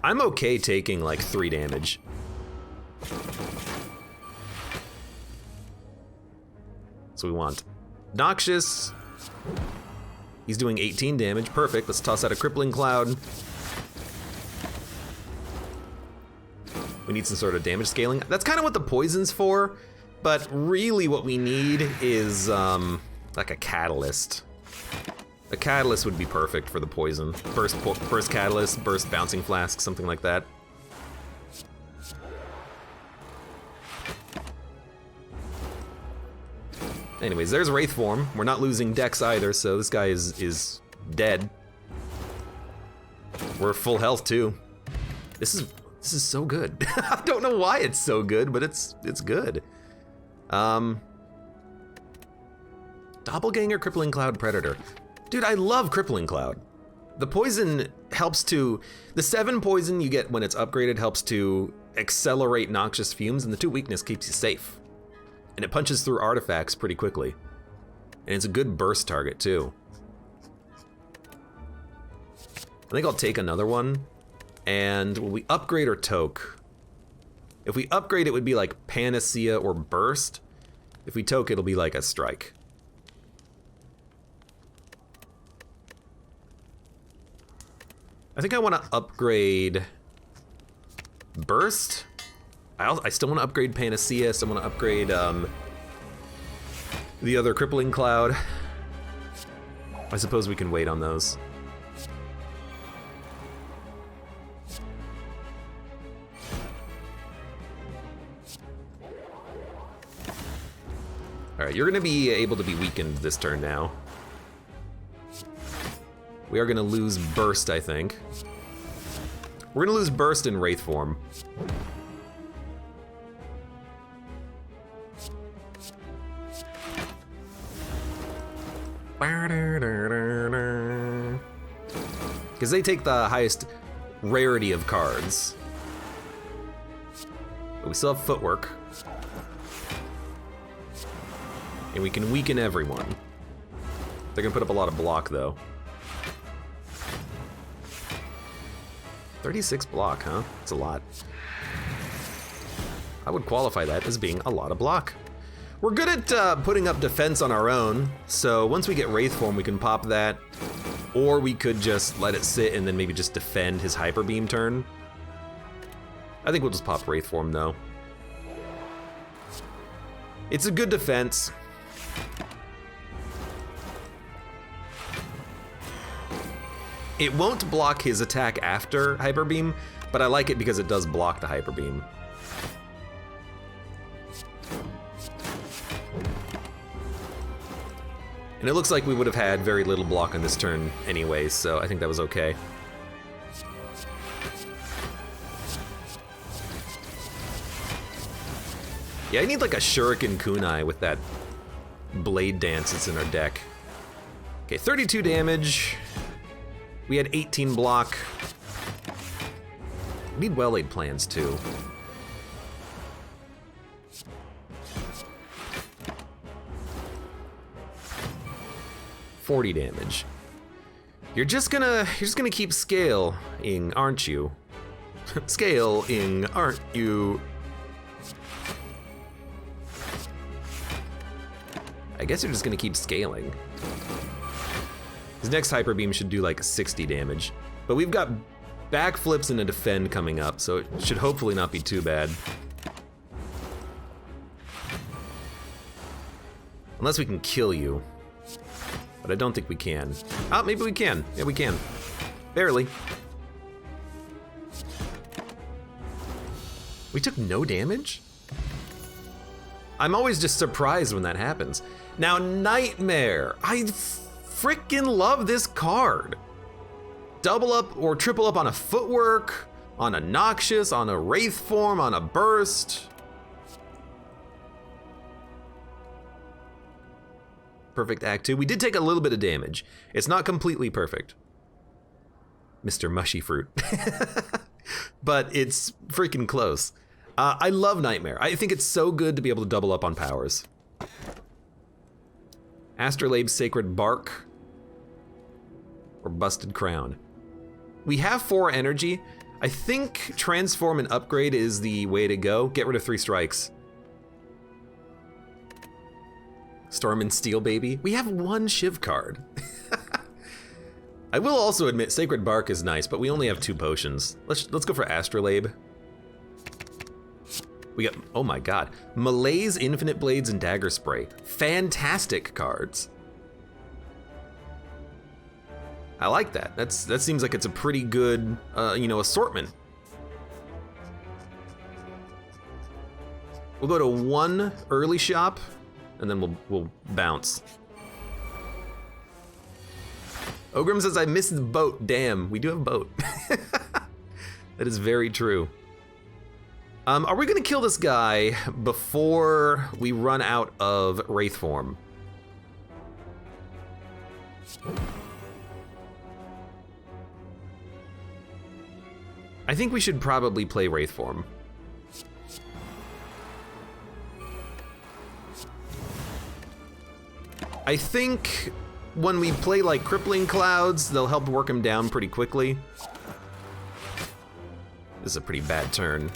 I'm okay taking like 3 damage. So we want Noxious. He's doing 18 damage, perfect. Let's toss out a Crippling Cloud. We need some sort of damage scaling. That's kind of what the poison's for, but really what we need is like a catalyst. A catalyst would be perfect for the poison. Burst catalyst, burst bouncing flask, something like that. Anyways, there's Wraith Form. We're not losing Dex either, so this guy is dead. We're full health too. This is so good. I don't know why it's so good, but it's good. Doppelganger, Crippling Cloud, Predator. Dude, I love Crippling Cloud. The poison helps to... The 7 poison you get when it's upgraded helps to accelerate Noxious Fumes, and the 2 weakness keeps you safe. And it punches through artifacts pretty quickly. And it's a good burst target, too. I think I'll take another one. And will we upgrade or toke? If we upgrade, it would be like Panacea or Burst. If we toke, it'll be like a Strike. I think I want to upgrade Burst. I still want to upgrade Panacea, so I want to upgrade the other Crippling Cloud. I suppose we can wait on those. Alright, you're going to be able to be weakened this turn now. We are going to lose Burst, I think. We're going to lose Burst in Wraith Form. Because they take the highest rarity of cards. But we still have Footwork. And we can weaken everyone. They're gonna put up a lot of block though. 36 block, huh? That's a lot. I would qualify that as being a lot of block. We're good at putting up defense on our own, so once we get Wraith Form, we can pop that, or we could just let it sit and then maybe just defend his Hyper Beam turn. I think we'll just pop Wraith Form though. It's a good defense. It won't block his attack after Hyper Beam, but I like it because it does block the Hyper Beam. And it looks like we would have had very little block on this turn anyway, so I think that was okay. Yeah, I need like a Shuriken Kunai with that Blade Dance that's in our deck. Okay, 32 damage. We had 18 block. We need Well-Laid Plans too. $40 damage. You're just gonna keep scaling, aren't you? Scaling, aren't you? I guess you're just gonna keep scaling. His next Hyper Beam should do like 60 damage. But we've got backflips and a defend coming up, so it should hopefully not be too bad. Unless we can kill you. But I don't think we can. Oh, maybe we can. Yeah, we can. Barely. We took no damage? I'm always just surprised when that happens. Now, Nightmare. I freaking love this card. Double up or triple up on a footwork, on a Noxious, on a Wraith form, on a burst. Perfect Act 2. We did take a little bit of damage. It's not completely perfect. Mr. Mushy Fruit. But it's freaking close. I love Nightmare. I think it's so good to be able to double up on powers. Astrolabe's Sacred Bark. Or Busted Crown. We have 4 energy. I think Transform and Upgrade is the way to go. Get rid of 3 strikes. Storm and Steel, baby. We have 1 Shiv card. I will also admit Sacred Bark is nice, but we only have 2 potions. Let's go for Astrolabe. We got, oh my god, Malaise, Infinite Blades, and Dagger Spray. Fantastic cards. I like that. That seems like it's a pretty good, assortment. We'll go to 1 early shop, and then we'll bounce. Ogrim says I missed the boat. Damn, we do have a boat. That is very true. Are we gonna kill this guy before we run out of Wraith form? I think we should probably play Wraith form. I think when we play like Crippling Clouds, they'll help work him down pretty quickly. This is a pretty bad turn.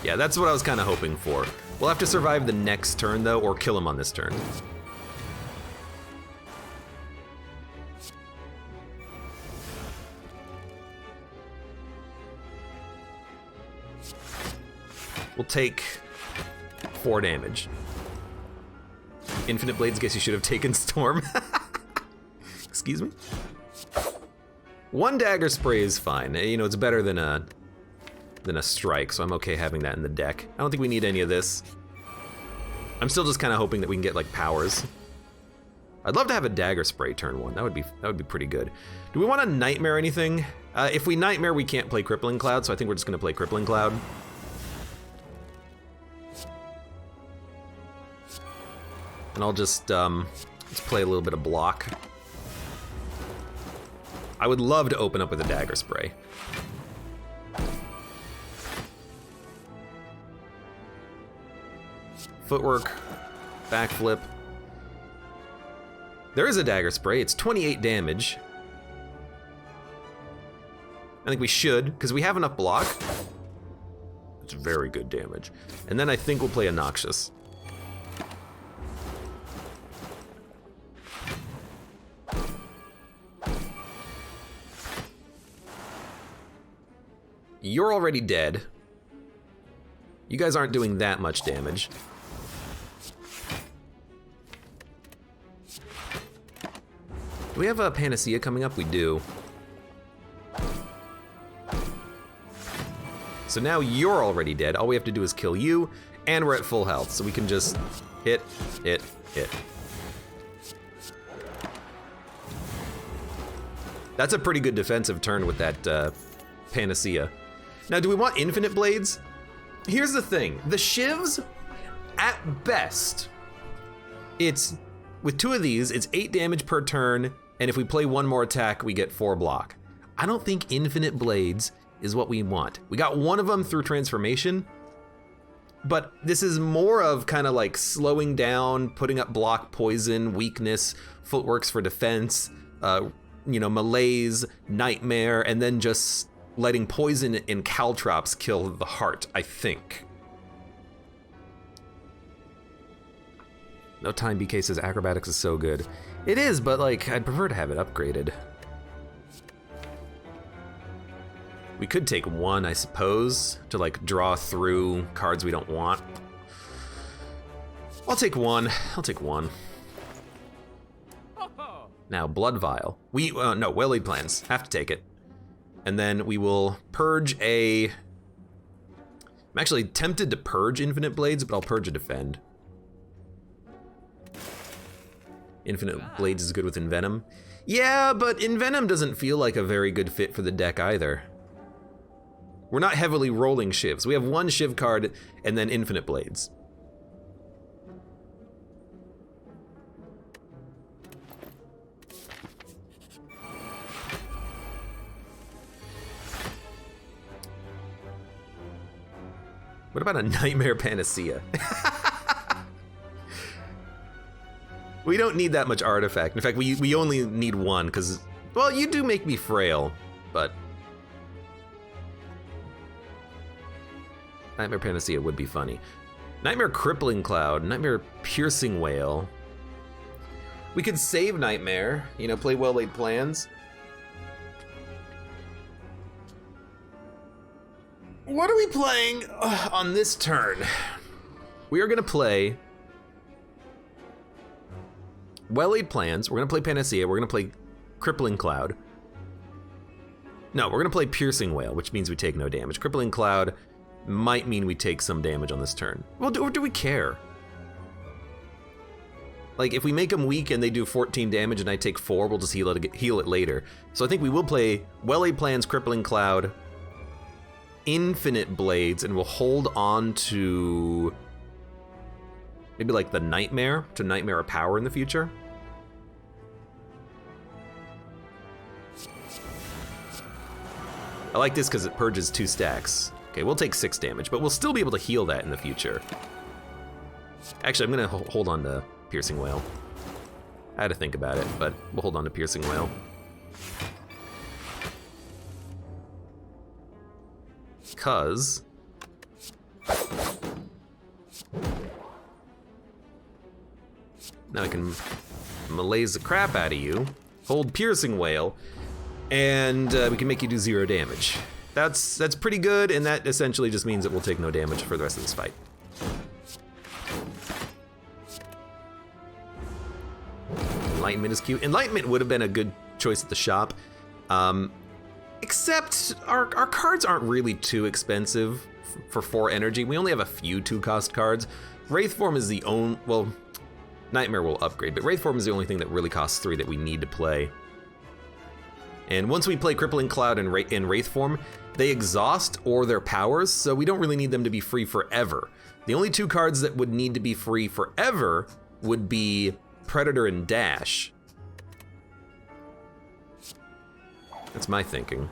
Yeah, that's what I was kind of hoping for. We'll have to survive the next turn though, or kill him on this turn. We'll take 4 damage. Infinite Blades, guess you should have taken Storm. Excuse me? 1 Dagger Spray is fine. You know, it's better than a strike, so I'm okay having that in the deck. I don't think we need any of this. I'm still just kind of hoping that we can get like powers. I'd love to have a Dagger Spray turn 1. That would be pretty good. Do we want to Nightmare anything? If we Nightmare, we can't play Crippling Cloud, so I think we're just gonna play Crippling Cloud. And I'll just let's play a little bit of block. I would love to open up with a Dagger Spray. Footwork, backflip. There is a Dagger Spray. It's 28 damage. I think we should, because we have enough block. It's very good damage. And then I think we'll play a Noxious. You're already dead. You guys aren't doing that much damage. Do we have a Panacea coming up? We do. So now you're already dead. All we have to do is kill you, and we're at full health, so we can just hit, hit, hit. That's a pretty good defensive turn with that Panacea. Now, do we want Infinite Blades? Here's the thing. The Shivs, at best, it's, with 2 of these, it's 8 damage per turn, and if we play 1 more attack, we get 4 block. I don't think Infinite Blades is what we want. We got 1 of them through transformation, but this is more of kind of like slowing down, putting up block, poison, weakness, footworks for defense, malaise, nightmare, and then just letting poison and caltrops kill the heart, I think. No Time BK says acrobatics is so good. It is, but like, I'd prefer to have it upgraded. We could take 1, I suppose, to like draw through cards we don't want. I'll take 1. I'll take 1. Now, Blood Vial. No, well-laid plans. Have to take it. And then we will purge a... I'm actually tempted to purge Infinite Blades, but I'll purge a Defend. Infinite Blades is good with Envenom. Yeah, but Envenom doesn't feel like a very good fit for the deck either. We're not heavily rolling shivs. We have one shiv card and then Infinite Blades. What about a Nightmare Panacea? We don't need that much artifact. In fact, we only need one, because, well, you do make me frail, but... Nightmare Panacea would be funny. Nightmare Crippling Cloud, Nightmare Piercing Wail. We could save Nightmare, you know, play well-laid plans. What are we playing on this turn? We are gonna play well-laid plans. We're gonna play Panacea. We're gonna play Crippling Cloud. No, we're gonna play Piercing Wail, which means we take no damage. Crippling Cloud might mean we take some damage on this turn. Well, or do we care? Like, if we make them weak and they do 14 damage and I take 4, we'll just heal it later. So I think we will play well-laid plans, Crippling Cloud, Infinite Blades, and we'll hold on to maybe like the Nightmare, to Nightmare a power in the future. I like this because it purges 2 stacks. Okay, we'll take 6 damage, but we'll still be able to heal that in the future. Actually, I'm gonna hold on to Piercing Wail. I had to think about it, but we'll hold on to Piercing Wail. Because now I can malaise the crap out of you, hold Piercing Wail, and we can make you do 0 damage. That's pretty good, and that essentially just means that we'll take no damage for the rest of this fight. Enlightenment is cute. Enlightenment would have been a good choice at the shop. Except our cards aren't really too expensive for 4 energy. We only have a few 2-cost cards. Wraithform is the only, well, Nightmare will upgrade, but Wraithform is the only thing that really costs 3 that we need to play. And once we play Crippling Cloud in Wraithform, they exhaust or their powers, so we don't really need them to be free forever. The only 2 cards that would need to be free forever would be Predator and Dash. That's my thinking.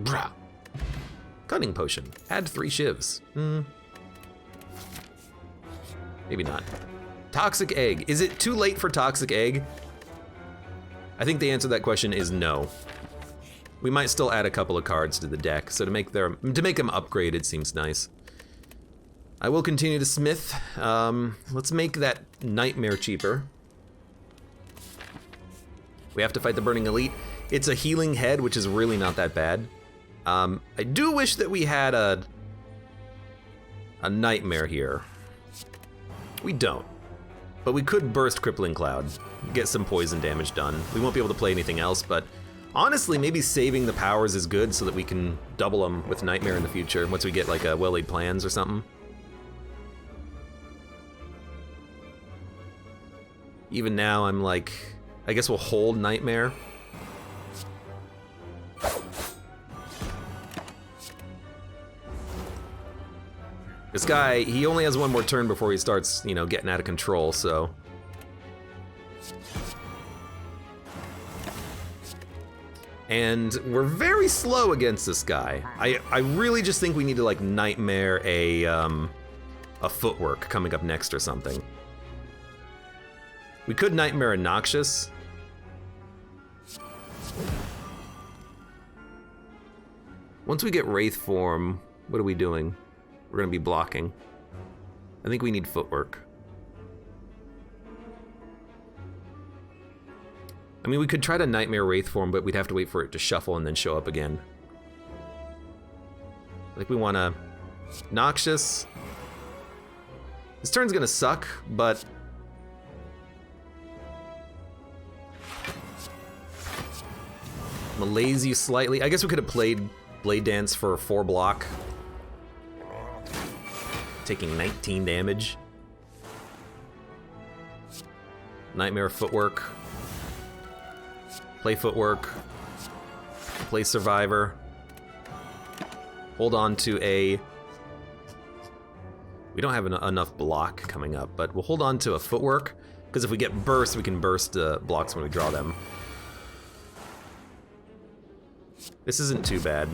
Brah. Cunning Potion. Add 3 shivs. Maybe not. Toxic Egg. Is it too late for Toxic Egg? I think the answer to that question is no. We might still add a couple of cards to the deck, so to make them upgraded seems nice. I will continue to smith. Let's make that Nightmare cheaper. We have to fight the Burning Elite. It's a healing head, which is really not that bad. I do wish that we had a Nightmare here. We don't. But we could burst Crippling Cloud, get some poison damage done. We won't be able to play anything else, but honestly, maybe saving the powers is good so that we can double them with Nightmare in the future once we get like a well-laid plans or something. Even now, I'm like, I guess we'll hold Nightmare. This guy, he only has 1 more turn before he starts, you know, getting out of control, so. And we're very slow against this guy. I really just think we need to like Nightmare a Footwork coming up next or something. We could Nightmare a Noxious. Once we get Wraith form, what are we doing? We're gonna be blocking. I think we need Footwork. I mean, we could try to Nightmare Wraith form, but we'd have to wait for it to shuffle and then show up again. Like, we want to... Noxious. This turn's gonna suck, but... Malaise you slightly. I guess we could have played Blade Dance for 4 block. Taking 19 damage. Nightmare Footwork. Play Footwork. Play Survivor. Hold on to a... We don't have enough block coming up, but we'll hold on to a Footwork, because if we get burst, we can burst blocks when we draw them. This isn't too bad.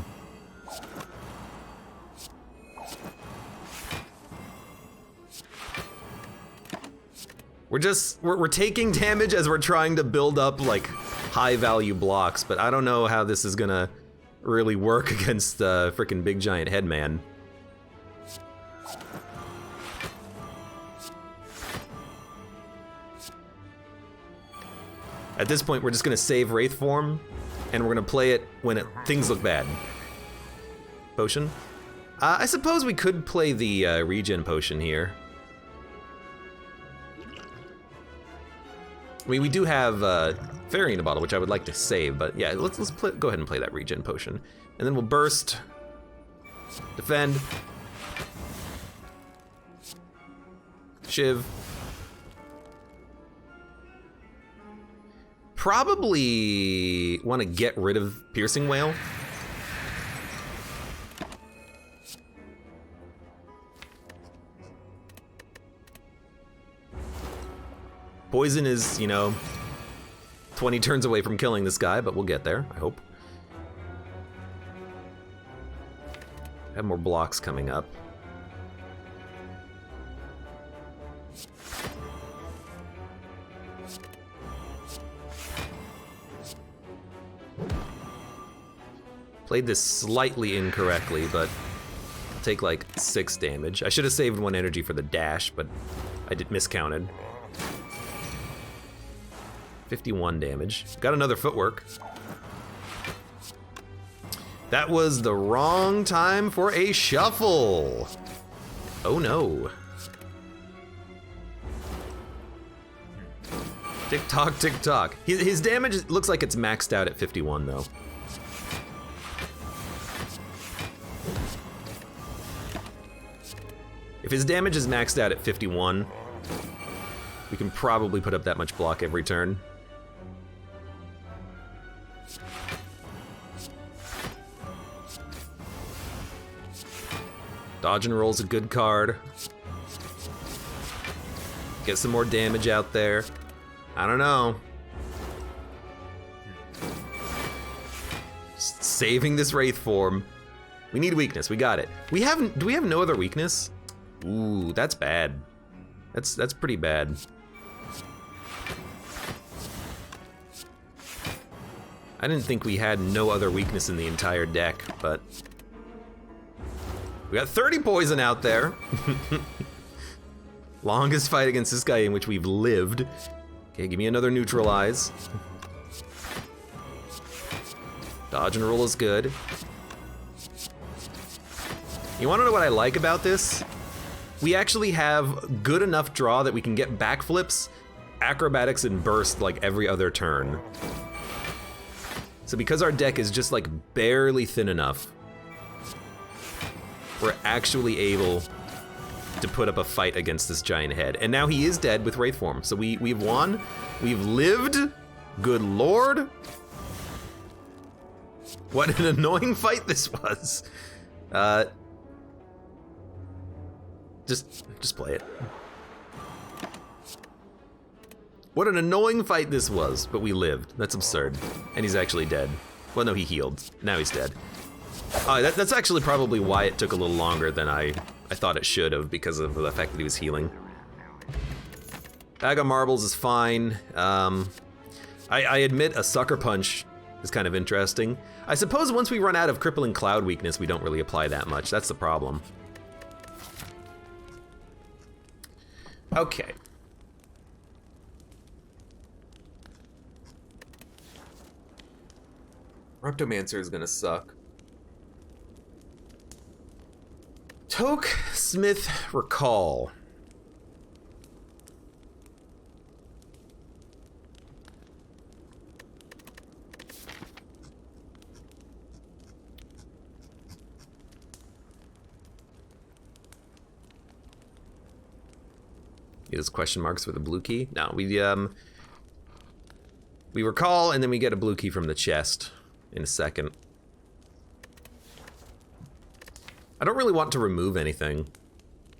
We're taking damage as we're trying to build up like high value blocks, but I don't know how this is gonna really work against the frickin' big giant headman. At this point, we're just gonna save Wraith form, and we're gonna play it when things look bad. Potion? I suppose we could play the regen potion here. I mean, we do have Fairy in a bottle, which I would like to save, but yeah, let's go ahead and play that regen potion. And then we'll burst, defend, shiv. Probably want to get rid of Piercing Wail. Poison is, you know, 20 turns away from killing this guy, but we'll get there, I hope. Have more blocks coming up. Played this slightly incorrectly, but I'll take like 6 damage. I should have saved 1 energy for the dash, but I miscounted. 51 damage. Got another Footwork. That was the wrong time for a shuffle. Oh no. Tick tock, tick tock. His damage looks like it's maxed out at 51 though. If his damage is maxed out at 51, we can probably put up that much block every turn. Dodge and Roll's a good card. Get some more damage out there. I don't know. Just saving this Wraith form. We need weakness, we got it. Do we have no other weakness? Ooh, that's bad. That's pretty bad. I didn't think we had no other weakness in the entire deck, but we got 30 poison out there. Longest fight against this guy in which we've lived. Okay, give me another neutralize. Dodge and Roll is good. You wanna know what I like about this? We actually have good enough draw that we can get backflips, acrobatics, and burst like every other turn. So because our deck is just like barely thin enough, we're actually able to put up a fight against this giant head. And now he is dead with Wraith form. So we've won, we've lived, good lord. What an annoying fight this was. Just play it. What an annoying fight this was, but we lived. That's absurd. And he's actually dead. Well, no, he healed. Now he's dead. That's actually probably why it took a little longer than I thought it should have, because of the fact that he was healing. Bag of Marbles is fine. I admit a Sucker Punch is kind of interesting. I suppose once we run out of Crippling Cloud weakness, we don't really apply that much. That's the problem. Okay. Reptomancer is gonna suck. Toke Smith Recall. Use question marks with a blue key. No, we recall and then we get a blue key from the chest in a second. I don't really want to remove anything,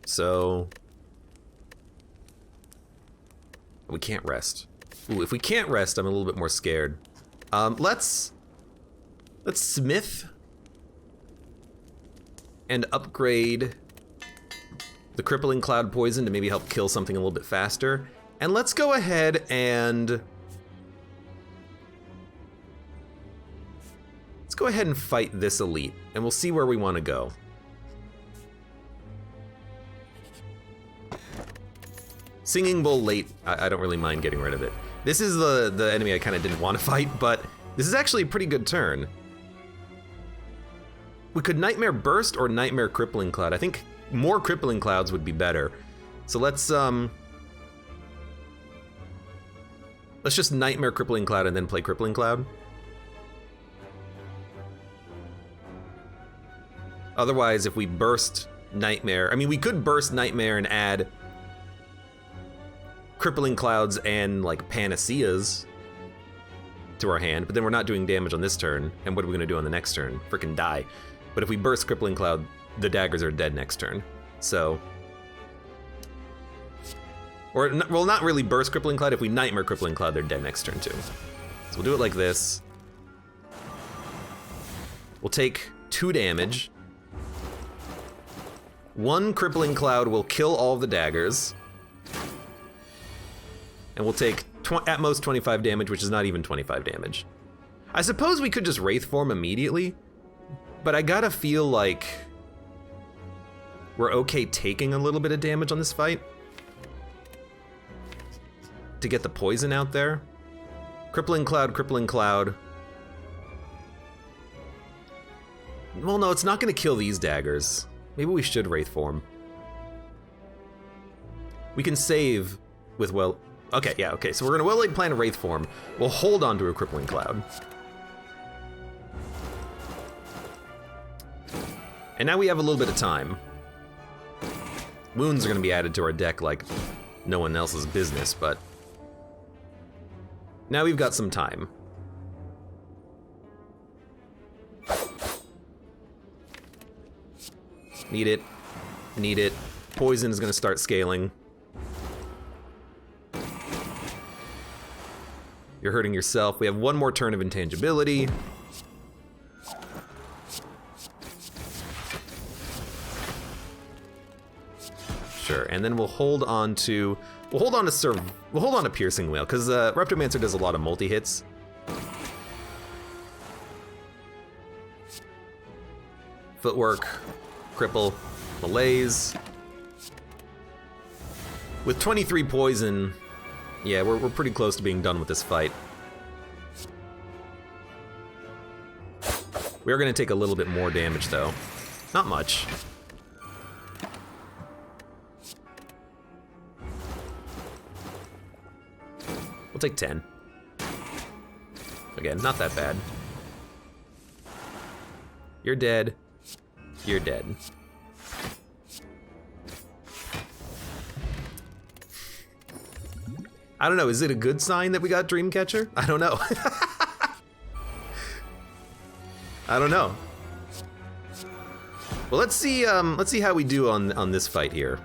so we can't rest. Ooh, if we can't rest, I'm a little bit more scared. Let's smith and upgrade the crippling cloud poison to maybe help kill something a little bit faster. And let's go ahead and fight this elite, and we'll see where we want to go. Singing Bull late, I don't really mind getting rid of it. This is the enemy I kind of didn't want to fight, but this is actually a pretty good turn. We could Nightmare Burst or Nightmare Crippling Cloud. I think more Crippling Clouds would be better. So let's just Nightmare Crippling Cloud and then play Crippling Cloud. Otherwise, if we burst Nightmare, I mean, we could burst Nightmare and add Crippling Clouds and like Panaceas to our hand, but then we're not doing damage on this turn. And what are we gonna do on the next turn? Frickin' die. But if we burst Crippling Cloud, the daggers are dead next turn. So, or well, not really burst Crippling Cloud. If we Nightmare Crippling Cloud, they're dead next turn too. So we'll do it like this. We'll take 2 damage. 1 Crippling Cloud will kill all of the daggers. And we'll take at most 25 damage, which is not even 25 damage. I suppose we could just Wraith form immediately, but I gotta feel like we're okay taking a little bit of damage on this fight to get the poison out there. Crippling Cloud, Crippling Cloud. Well, no, it's not gonna kill these daggers. Maybe we should Wraith form. We can save with, well, okay, yeah, okay. So we're gonna well-laid plan a Wraith form. We'll hold on to a Crippling Cloud. And now we have a little bit of time. Wounds are gonna be added to our deck like no one else's business, but now we've got some time. Need it, need it. Poison is gonna start scaling. You're hurting yourself. We have 1 more turn of intangibility. Sure, and then we'll hold on to Piercing Whale, because Reptomancer does a lot of multi-hits. Footwork, cripple, malaise. With 23 poison, yeah, we're pretty close to being done with this fight. We are gonna take a little bit more damage though. Not much. We'll take 10. Again, not that bad. You're dead. You're dead. I don't know, is it a good sign that we got Dreamcatcher? I don't know. I don't know. Well, let's see how we do on this fight here.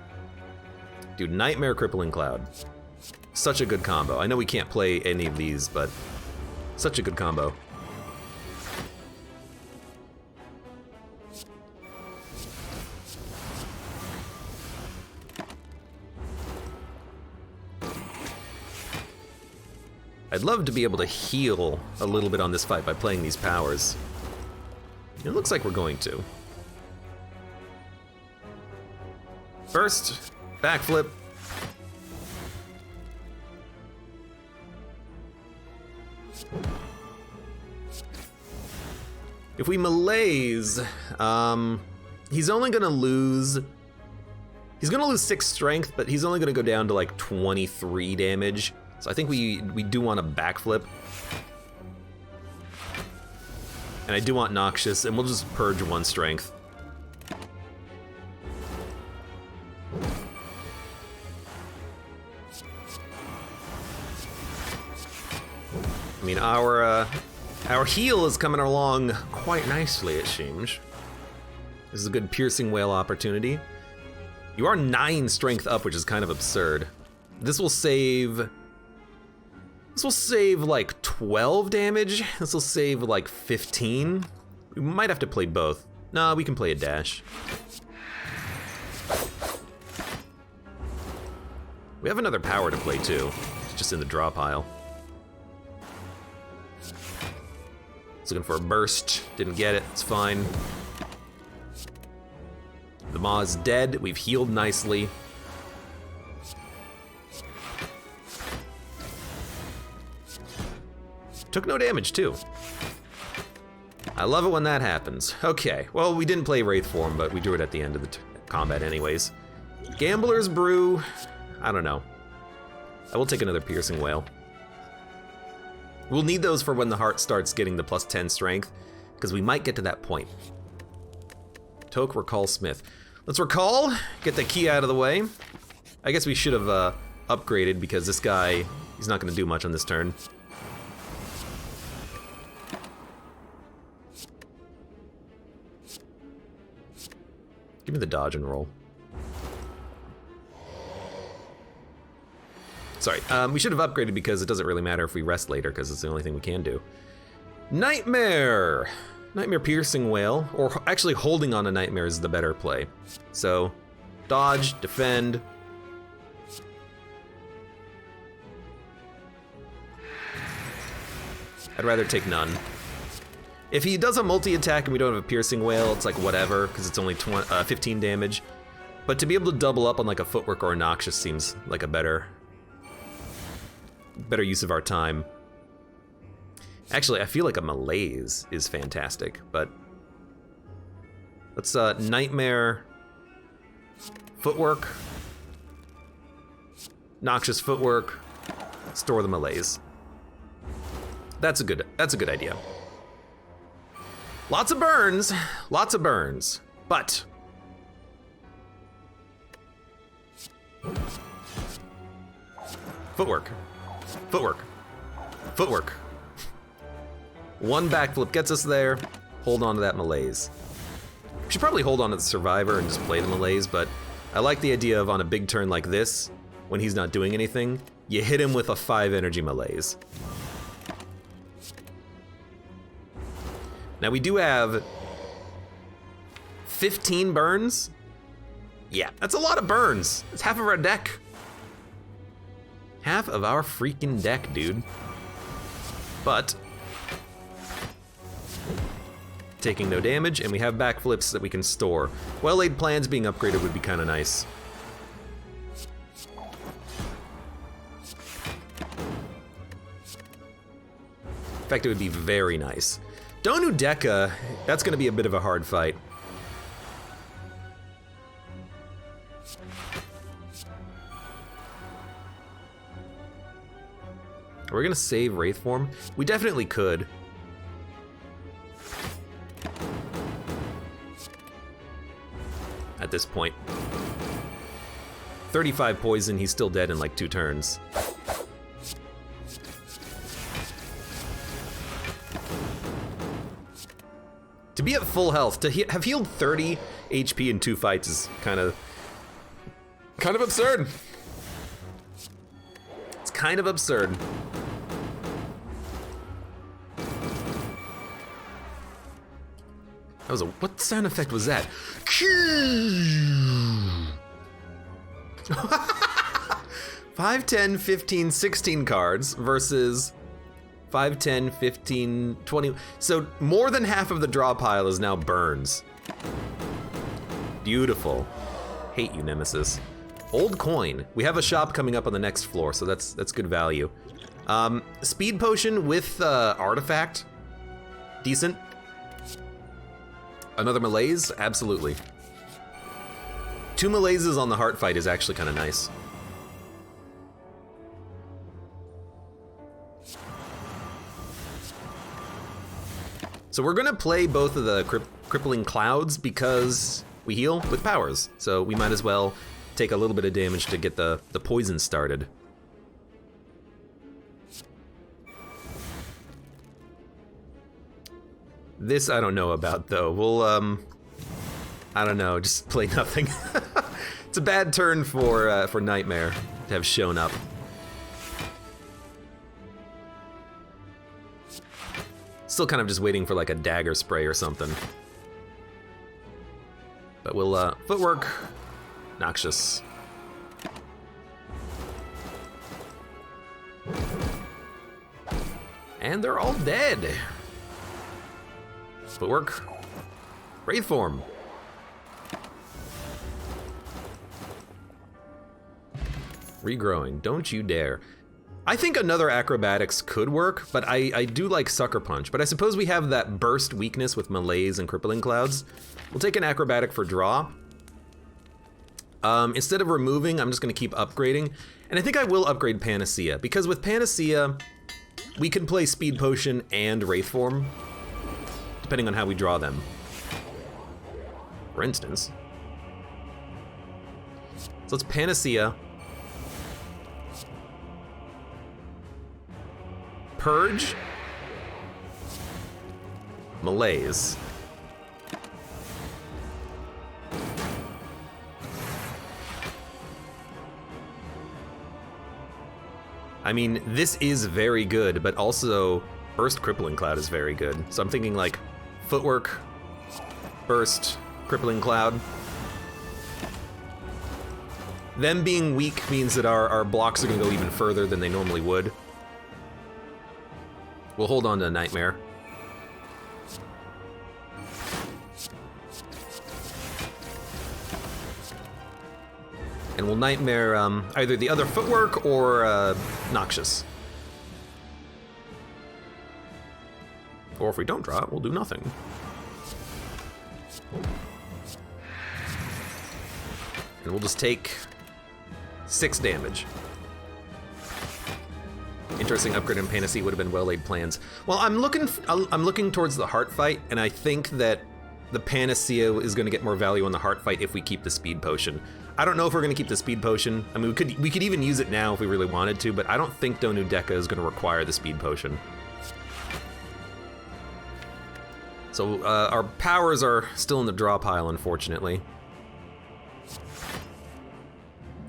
Dude, Nightmare Crippling Cloud. Such a good combo. I know we can't play any of these, but such a good combo. I'd love to be able to heal a little bit on this fight by playing these powers. It looks like we're going to. First, backflip. If we melees, he's only gonna lose... He's gonna lose 6 strength, but he's only gonna go down to like 23 damage. So I think we do want a backflip. And I do want Noxious, and we'll just purge 1 strength. I mean, our heal is coming along quite nicely, it seems. This is a good piercing whale opportunity. You are 9 strength up, which is kind of absurd. This will save like 12 damage. This will save like 15. We might have to play both. No, we can play a dash. We have another power to play too. It's just in the draw pile. It's looking for a burst. Didn't get it. It's fine. The Maw is dead. We've healed nicely. Took no damage too. I love it when that happens. Okay, well, we didn't play Wraith form, but we drew it at the end of the combat anyways. Gambler's Brew, I don't know. I will take another Piercing Whale. We'll need those for when the heart starts getting the plus 10 strength, because we might get to that point. Toke, Recall, Smith. Let's recall, get the key out of the way. I guess we should have upgraded, because this guy, he's not going to do much on this turn. Give me the dodge and roll. Sorry, we should have upgraded because it doesn't really matter if we rest later because it's the only thing we can do. Nightmare! Nightmare Piercing Whale, or actually holding on a Nightmare is the better play. So, dodge, defend. I'd rather take none. If he does a multi-attack and we don't have a Piercing Whale, it's like whatever, because it's only 15 damage. But to be able to double up on like a Footwork or a Noxious seems like a better use of our time. Actually, I feel like a Malaise is fantastic, but let's Nightmare, Footwork, Noxious Footwork, store the Malaise. That's a good idea. Lots of burns, but Footwork. One backflip gets us there. Hold on to that Malaise. We should probably hold on to the Survivor and just play the Malaise, but I like the idea of on a big turn like this, when he's not doing anything, you hit him with a 5 energy Malaise. Now we do have 15 burns. Yeah, that's a lot of burns. It's half of our deck. Half of our freaking deck, dude. But taking no damage, and we have backflips that we can store. Well-laid plans being upgraded would be kind of nice. In fact, it would be very nice. Donu Deka, that's going to be a bit of a hard fight. Are we going to save Wraith form? We definitely could. At this point. 35 poison, he's still dead in like 2 turns. To be at full health, to have healed 30 HP in 2 fights is kind of absurd. It's kind of absurd. That was what sound effect was that? 5, 10, 15, 16 cards versus 5, 10, 15, 20. So more than half of the draw pile is now burns. Beautiful. Hate you, Nemesis. Old coin. We have a shop coming up on the next floor, so that's good value. Speed potion with artifact. Decent. Another malaise? Absolutely. 2 malaises on the heart fight is actually kind of nice. So we're gonna play both of the crippling clouds because we heal with powers. So we might as well take a little bit of damage to get the poison started. This I don't know about though. We'll I don't know, just play nothing. It's a bad turn for Nightmare to have shown up. Still kind of just waiting for like a dagger spray or something. But we'll, footwork, noxious. And they're all dead. Footwork, wraith form. Regrowing, don't you dare. I think another acrobatics could work, but I do like Sucker Punch. But I suppose we have that burst weakness with malaise and crippling clouds. We'll take an acrobatic for draw. Instead of removing, I'm just gonna keep upgrading. And I think I will upgrade Panacea, because with Panacea, we can play Speed Potion and Wraith Form, depending on how we draw them. For instance. So it's Panacea. Purge, malaise. I mean, this is very good, but also Burst Crippling Cloud is very good. So I'm thinking like Footwork, Burst, Crippling Cloud. Them being weak means that our blocks are gonna go even further than they normally would. We'll hold on to Nightmare. And we'll Nightmare either the other Footwork or Noxious. Or if we don't draw it, we'll do nothing. And we'll just take 6 damage. Interesting upgrade in Panacea would have been well-laid plans. Well, I'm looking towards the heart fight, and I think that the Panacea is going to get more value on the heart fight if we keep the Speed Potion. I don't know if we're going to keep the Speed Potion. I mean, we could even use it now if we really wanted to, but I don't think Donu Deka is going to require the Speed Potion. So our powers are still in the draw pile, unfortunately.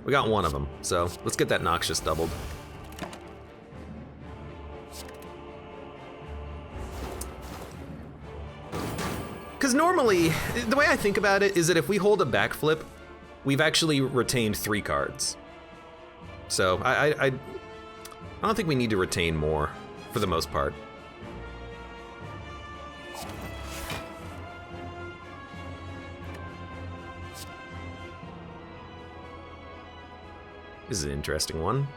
We got one of them, so let's get that Noxious doubled. Because normally, the way I think about it is that if we hold a backflip, we've actually retained 3 cards. So I don't think we need to retain more, for the most part. This is an interesting one.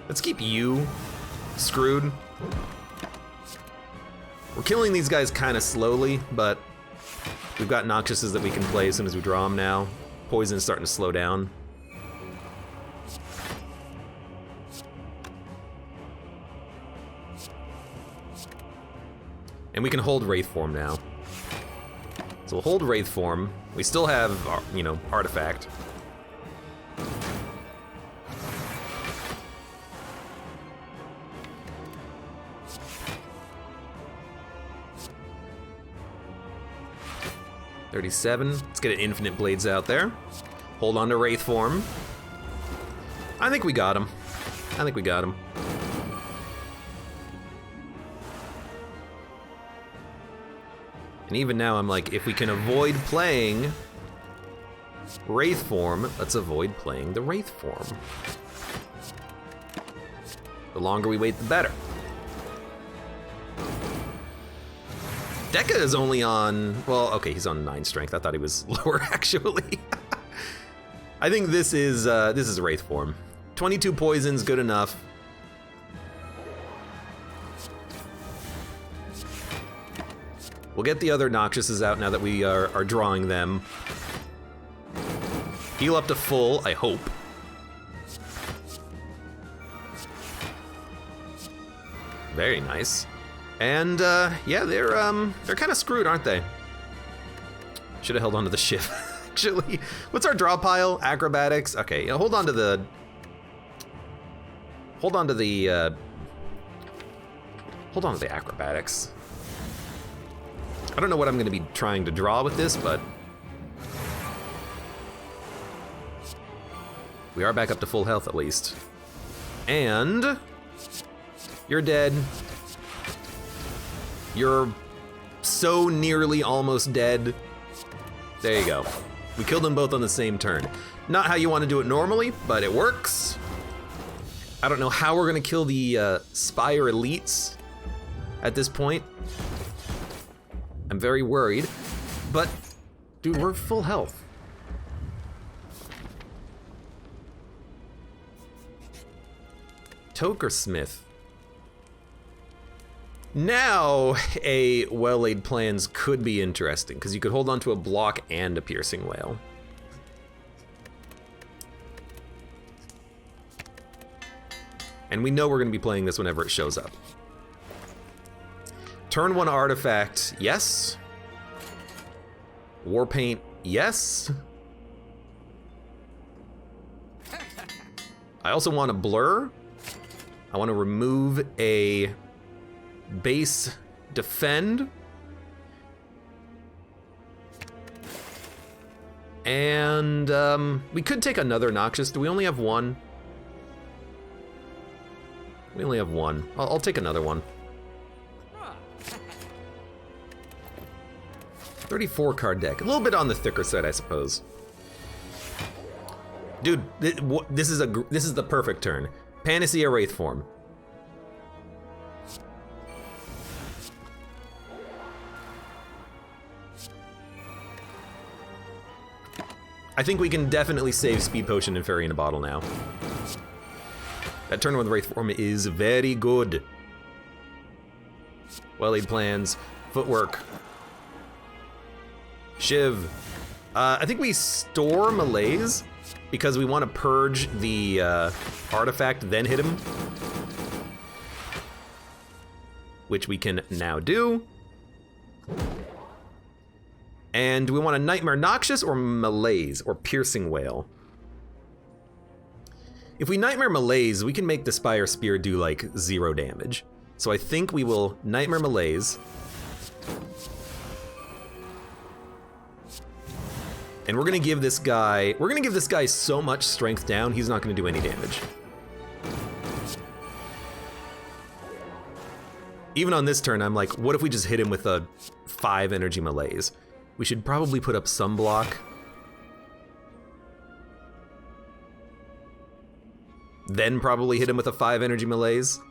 Let's keep you screwed. We're killing these guys kind of slowly, but we've got Noxiouses that we can play as soon as we draw them now. Poison's starting to slow down. And we can hold Wraith Form now. So we'll hold Wraith Form. We still have, you know, Artifact. $37. Let's get an Infinite Blades out there. Hold on to Wraith Form. I think we got him. I think we got him. And even now I'm like, if we can avoid playing Wraith Form, let's avoid playing the Wraith Form. The longer we wait, the better. Deka is only on, well, okay, he's on 9 strength. I thought he was lower, actually. I think this is Wraith Form. 22 poisons, good enough. We'll get the other Noxiouses out now that we are drawing them. Heal up to full, I hope. Very nice. And yeah, they're kind of screwed, aren't they? Should have held onto the ship. Actually, what's our draw pile? Acrobatics. Okay, yeah, hold on to the acrobatics. I don't know what I'm going to be trying to draw with this, but we are back up to full health at least. And you're dead. You're so nearly almost dead. There you go. We killed them both on the same turn. Not how you want to do it normally, but it works. I don't know how we're gonna kill the Spire elites at this point. I'm very worried, but dude, we're full health. Tokersmith. Now, a well-laid plans could be interesting, because you could hold on to a block and a piercing whale. And we know we're going to be playing this whenever it shows up. Turn 1 artifact, yes. Warpaint, yes. I also want to blur. I want to remove a base defend. And we could take another Noxious. Do we only have one? We only have one. I'll take another one. 34 card deck. A little bit on the thicker side, I suppose. Dude, this is the perfect turn. Panacea Wraith form. I think we can definitely save Speed Potion and Fairy in a Bottle now. That turn 1 Wraith form is very good. Well-laid plans, footwork. Shiv. I think we store Malaise because we want to purge the artifact, then hit him. Which we can now do. And do we want a Nightmare Noxious or Malaise or Piercing Whale? If we Nightmare Malaise, we can make the Spire Spear do like 0 damage. So I think we will Nightmare Malaise. And we're gonna give this guy so much strength down, he's not gonna do any damage. Even on this turn, I'm like, what if we just hit him with a 5 energy Malaise? We should probably put up some block. Then probably hit him with a 5 energy Malaise.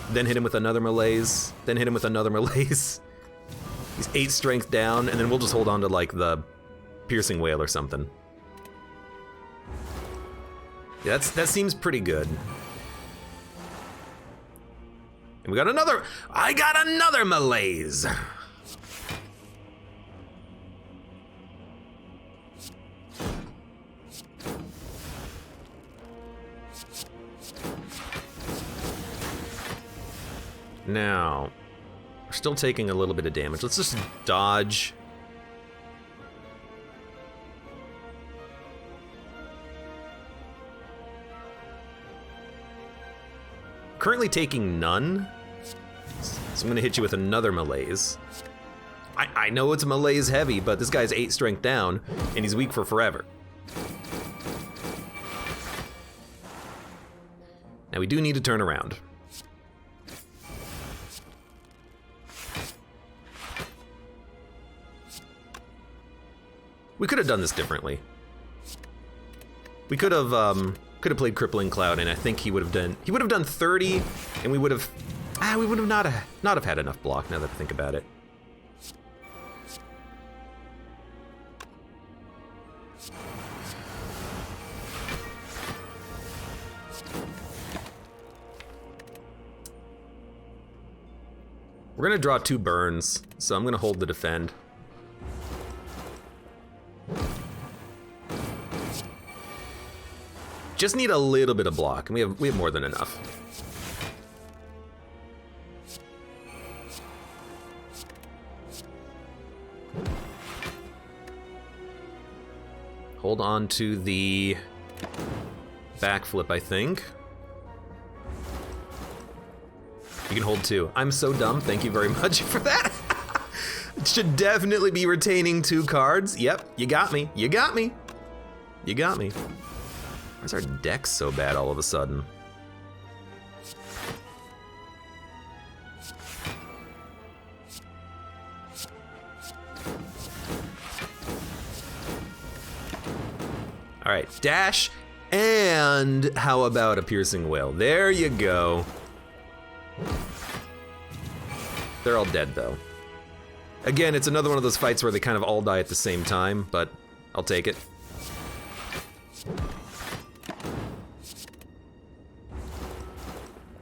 Then hit him with another Malaise. Then hit him with another Malaise. He's 8 strength down, and then we'll just hold on to like the Piercing Whale or something. Yeah, that seems pretty good. And we got another, I got another Malaise. Now, we're still taking a little bit of damage. Let's just dodge. Currently taking none, so I'm gonna hit you with another Malaise. I know it's Malaise heavy, but this guy's 8 strength down, and he's weak for forever. Now we do need to turn around. We could have done this differently. We could have played Crippling Cloud, and I think he would have done 30, and we would have not have had enough block. Now that I think about it. We're gonna draw 2 burns, so I'm gonna hold the defend. Just need a little bit of block, and we have more than enough. Hold on to the backflip, I think. You can hold 2. I'm so dumb, thank you very much for that. It should definitely be retaining 2 cards. Yep, you got me, you got me. You got me. Why's our deck so bad all of a sudden? All right, dash, and how about a piercing wail? There you go. They're all dead though. Again, it's another one of those fights where they kind of all die at the same time, but I'll take it.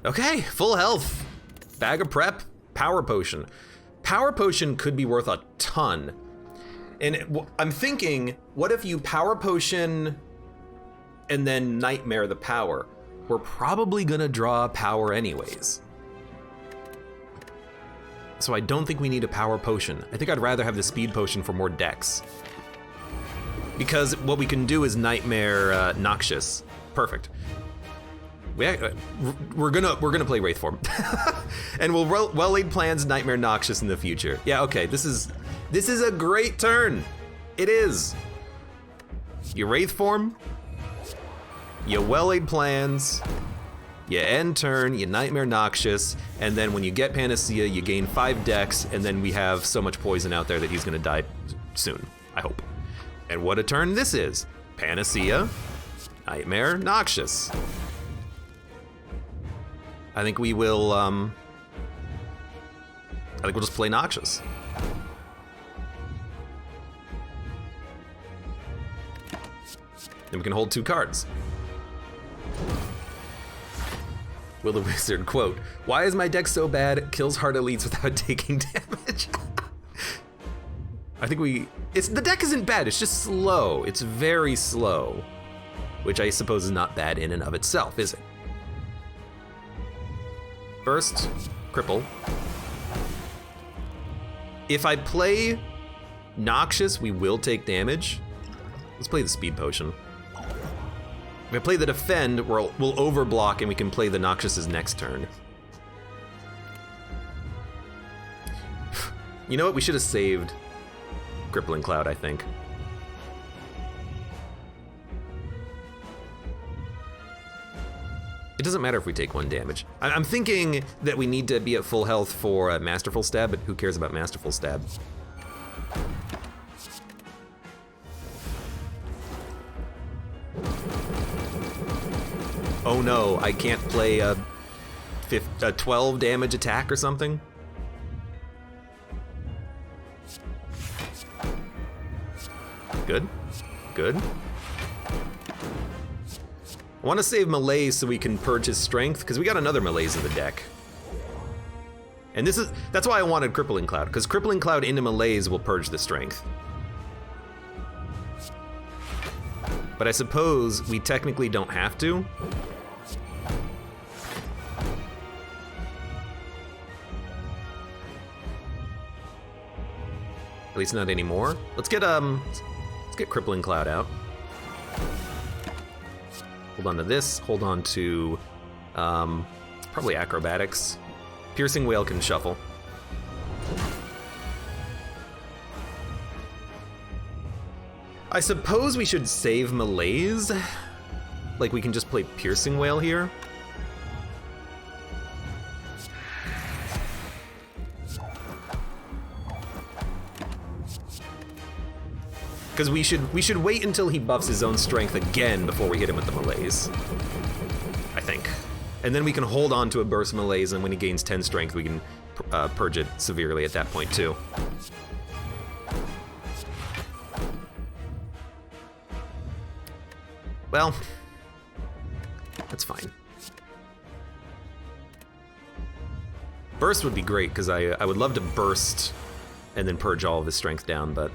Okay, full health. Bag of prep, power potion. Power potion could be worth a ton. And I'm thinking, what if you power potion and then nightmare the power? We're probably gonna draw power anyways. So I don't think we need a power potion. I think I'd rather have the speed potion for more decks. Because what we can do is nightmare Noxious. Perfect. We're gonna play Wraith form. And we'll well-laid plans Nightmare Noxious in the future. Yeah, okay, this is a great turn. It is. You Wraith form, you well-laid plans, you end turn, you Nightmare Noxious, and then when you get Panacea, you gain 5 decks, and then we have so much poison out there that he's gonna die soon, I hope. And what a turn this is. Panacea, Nightmare Noxious. I think we will, I think we'll just play Noxious. Then we can hold 2 cards. Will the Wizard, quote, "Why is my deck so bad? It kills hard elites without taking damage." I think the deck isn't bad, it's just slow. It's very slow, which I suppose is not bad in and of itself, is it? First, cripple. If I play Noxious, we will take damage. Let's play the speed potion. If I play the defend, we'll overblock and we can play the Noxious's next turn. You know what? We should have saved Crippling Cloud, I think. It doesn't matter if we take 1 damage. I'm thinking that we need to be at full health for Masterful Stab, but who cares about Masterful Stab? Oh no, I can't play a 12 damage attack or something? Good, good. I want to save Malaise so we can purge his strength, because we got another Malaise in the deck. And that's why I wanted Crippling Cloud, because Crippling Cloud into Malaise will purge the strength. But I suppose we technically don't have to. At least not anymore. Let's get Crippling Cloud out. Hold on to this, hold on to probably Acrobatics. Piercing Wail can shuffle. I suppose we should save Malaise. Like we can just play Piercing Wail here. Because we should wait until he buffs his own strength again before we hit him with the Malaise. I think. And then we can hold on to a burst Malaise, and when he gains 10 strength, we can purge it severely at that point too. Well, that's fine. Burst would be great, because I would love to burst and then purge all of his strength down, but...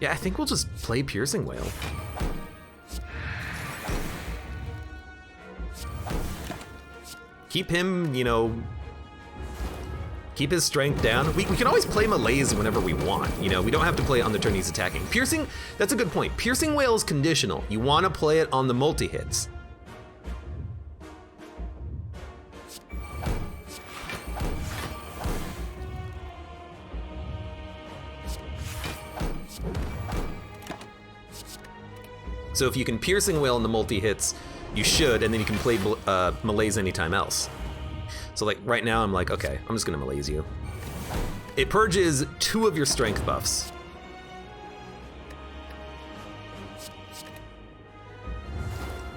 Yeah, I think we'll just play Piercing Wail. Keep him, you know... Keep his strength down. We can always play Malaise whenever we want. You know, we don't have to play it on the turn he's attacking. Piercing, that's a good point. Piercing Wail is conditional. You want to play it on the multi-hits. So if you can Piercing Wail in the multi-hits, you should, and then you can play Malaise anytime else. So like right now I'm like, okay, I'm just gonna Malaise you. It purges 2 of your strength buffs.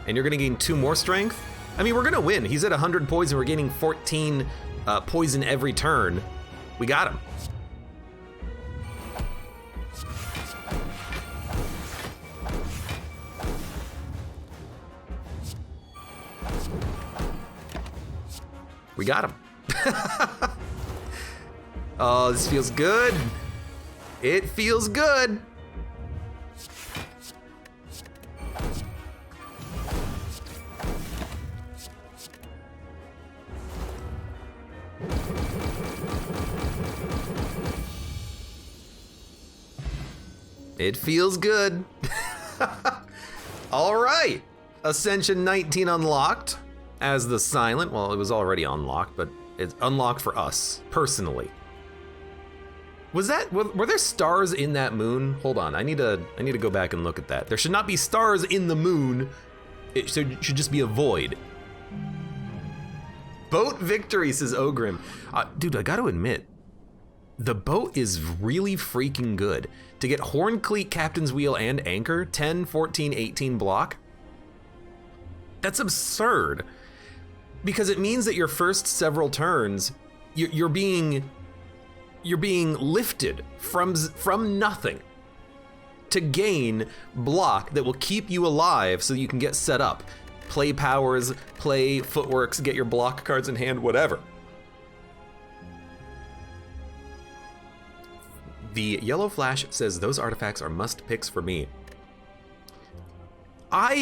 And you're gonna gain 2 more strength? I mean, we're gonna win. He's at 100 poison, we're gaining 14 poison every turn. We got him. We got him. Oh, this feels good. It feels good. It feels good. All right. Ascension 19 unlocked. As the Silent, well, it was already unlocked, but it's unlocked for us, personally. Were there stars in that moon? Hold on, I need to go back and look at that. There should not be stars in the moon. It should just be a void. Boat victory, says Ogrim. Dude, I gotta admit, the boat is really freaking good. To get Horn Cleat, Captain's Wheel, and Anchor, 10, 14, 18 block, that's absurd. Because it means that your first several turns, you're being lifted from nothing to gain block that will keep you alive so you can get set up. Play powers, play footworks, get your block cards in hand, whatever. The Yellow Flash says those artifacts are must picks for me. I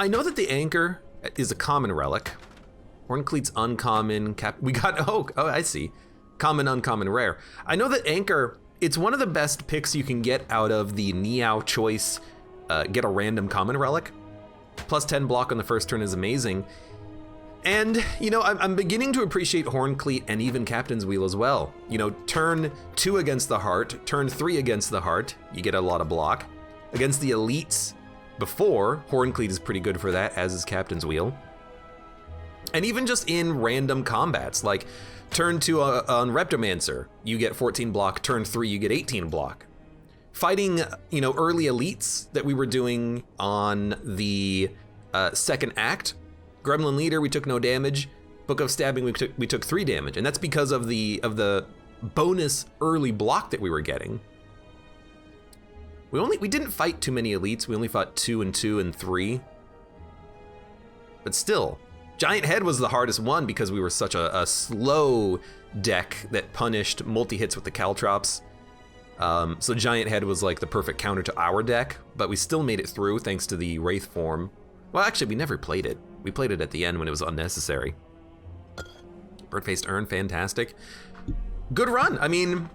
know that the Anchor is a common relic. Horncleat's uncommon, we got, oh, I see. Common, uncommon, rare. I know that Anchor, it's one of the best picks you can get out of the Niao choice, get a random common relic. Plus 10 block on the first turn is amazing. And, you know, I'm beginning to appreciate Horncleat and even Captain's Wheel as well. You know, turn 2 against the heart, turn 3 against the heart, you get a lot of block. Against the elites before, Horncleat is pretty good for that, as is Captain's Wheel. And even just in random combats, like turn 2 on Reptomancer, you get 14 block, turn 3, you get 18 block. Fighting, you know, early elites that we were doing on the second act, Gremlin Leader, we took no damage. Book of Stabbing, we took 3 damage, and that's because of the bonus early block that we were getting. We didn't fight too many elites, we only fought 2 and 2 and 3. But still, Giant Head was the hardest one because we were such a slow deck that punished multi-hits with the Caltrops. So Giant Head was like the perfect counter to our deck, but we still made it through thanks to the Wraith form. Well, actually, we never played it. We played it at the end when it was unnecessary. Bird-Faced Urn, fantastic. Good run. I mean,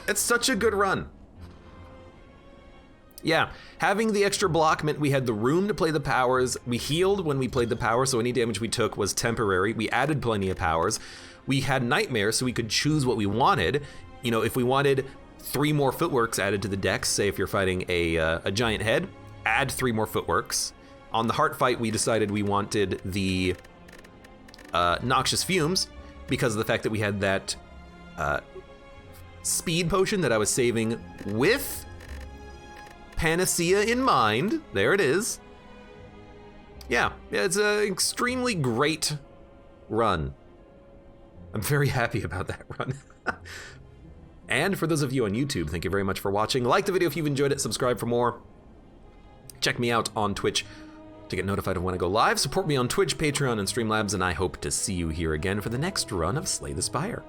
it's such a good run. Yeah, having the extra block meant we had the room to play the powers. We healed when we played the powers, so any damage we took was temporary. We added plenty of powers. We had Nightmare, so we could choose what we wanted. You know, if we wanted 3 more footworks added to the dex, say if you're fighting a Giant Head, add 3 more footworks. On the Heart fight, we decided we wanted the Noxious Fumes because of the fact that we had that speed potion that I was saving with Panacea in mind. There it is. Yeah, it's an extremely great run. I'm very happy about that run. And for those of you on YouTube, thank you very much for watching. Like the video if you've enjoyed it, subscribe for more. Check me out on Twitch to get notified of when I go live. Support me on Twitch, Patreon, and Streamlabs, and I hope to see you here again for the next run of Slay the Spire.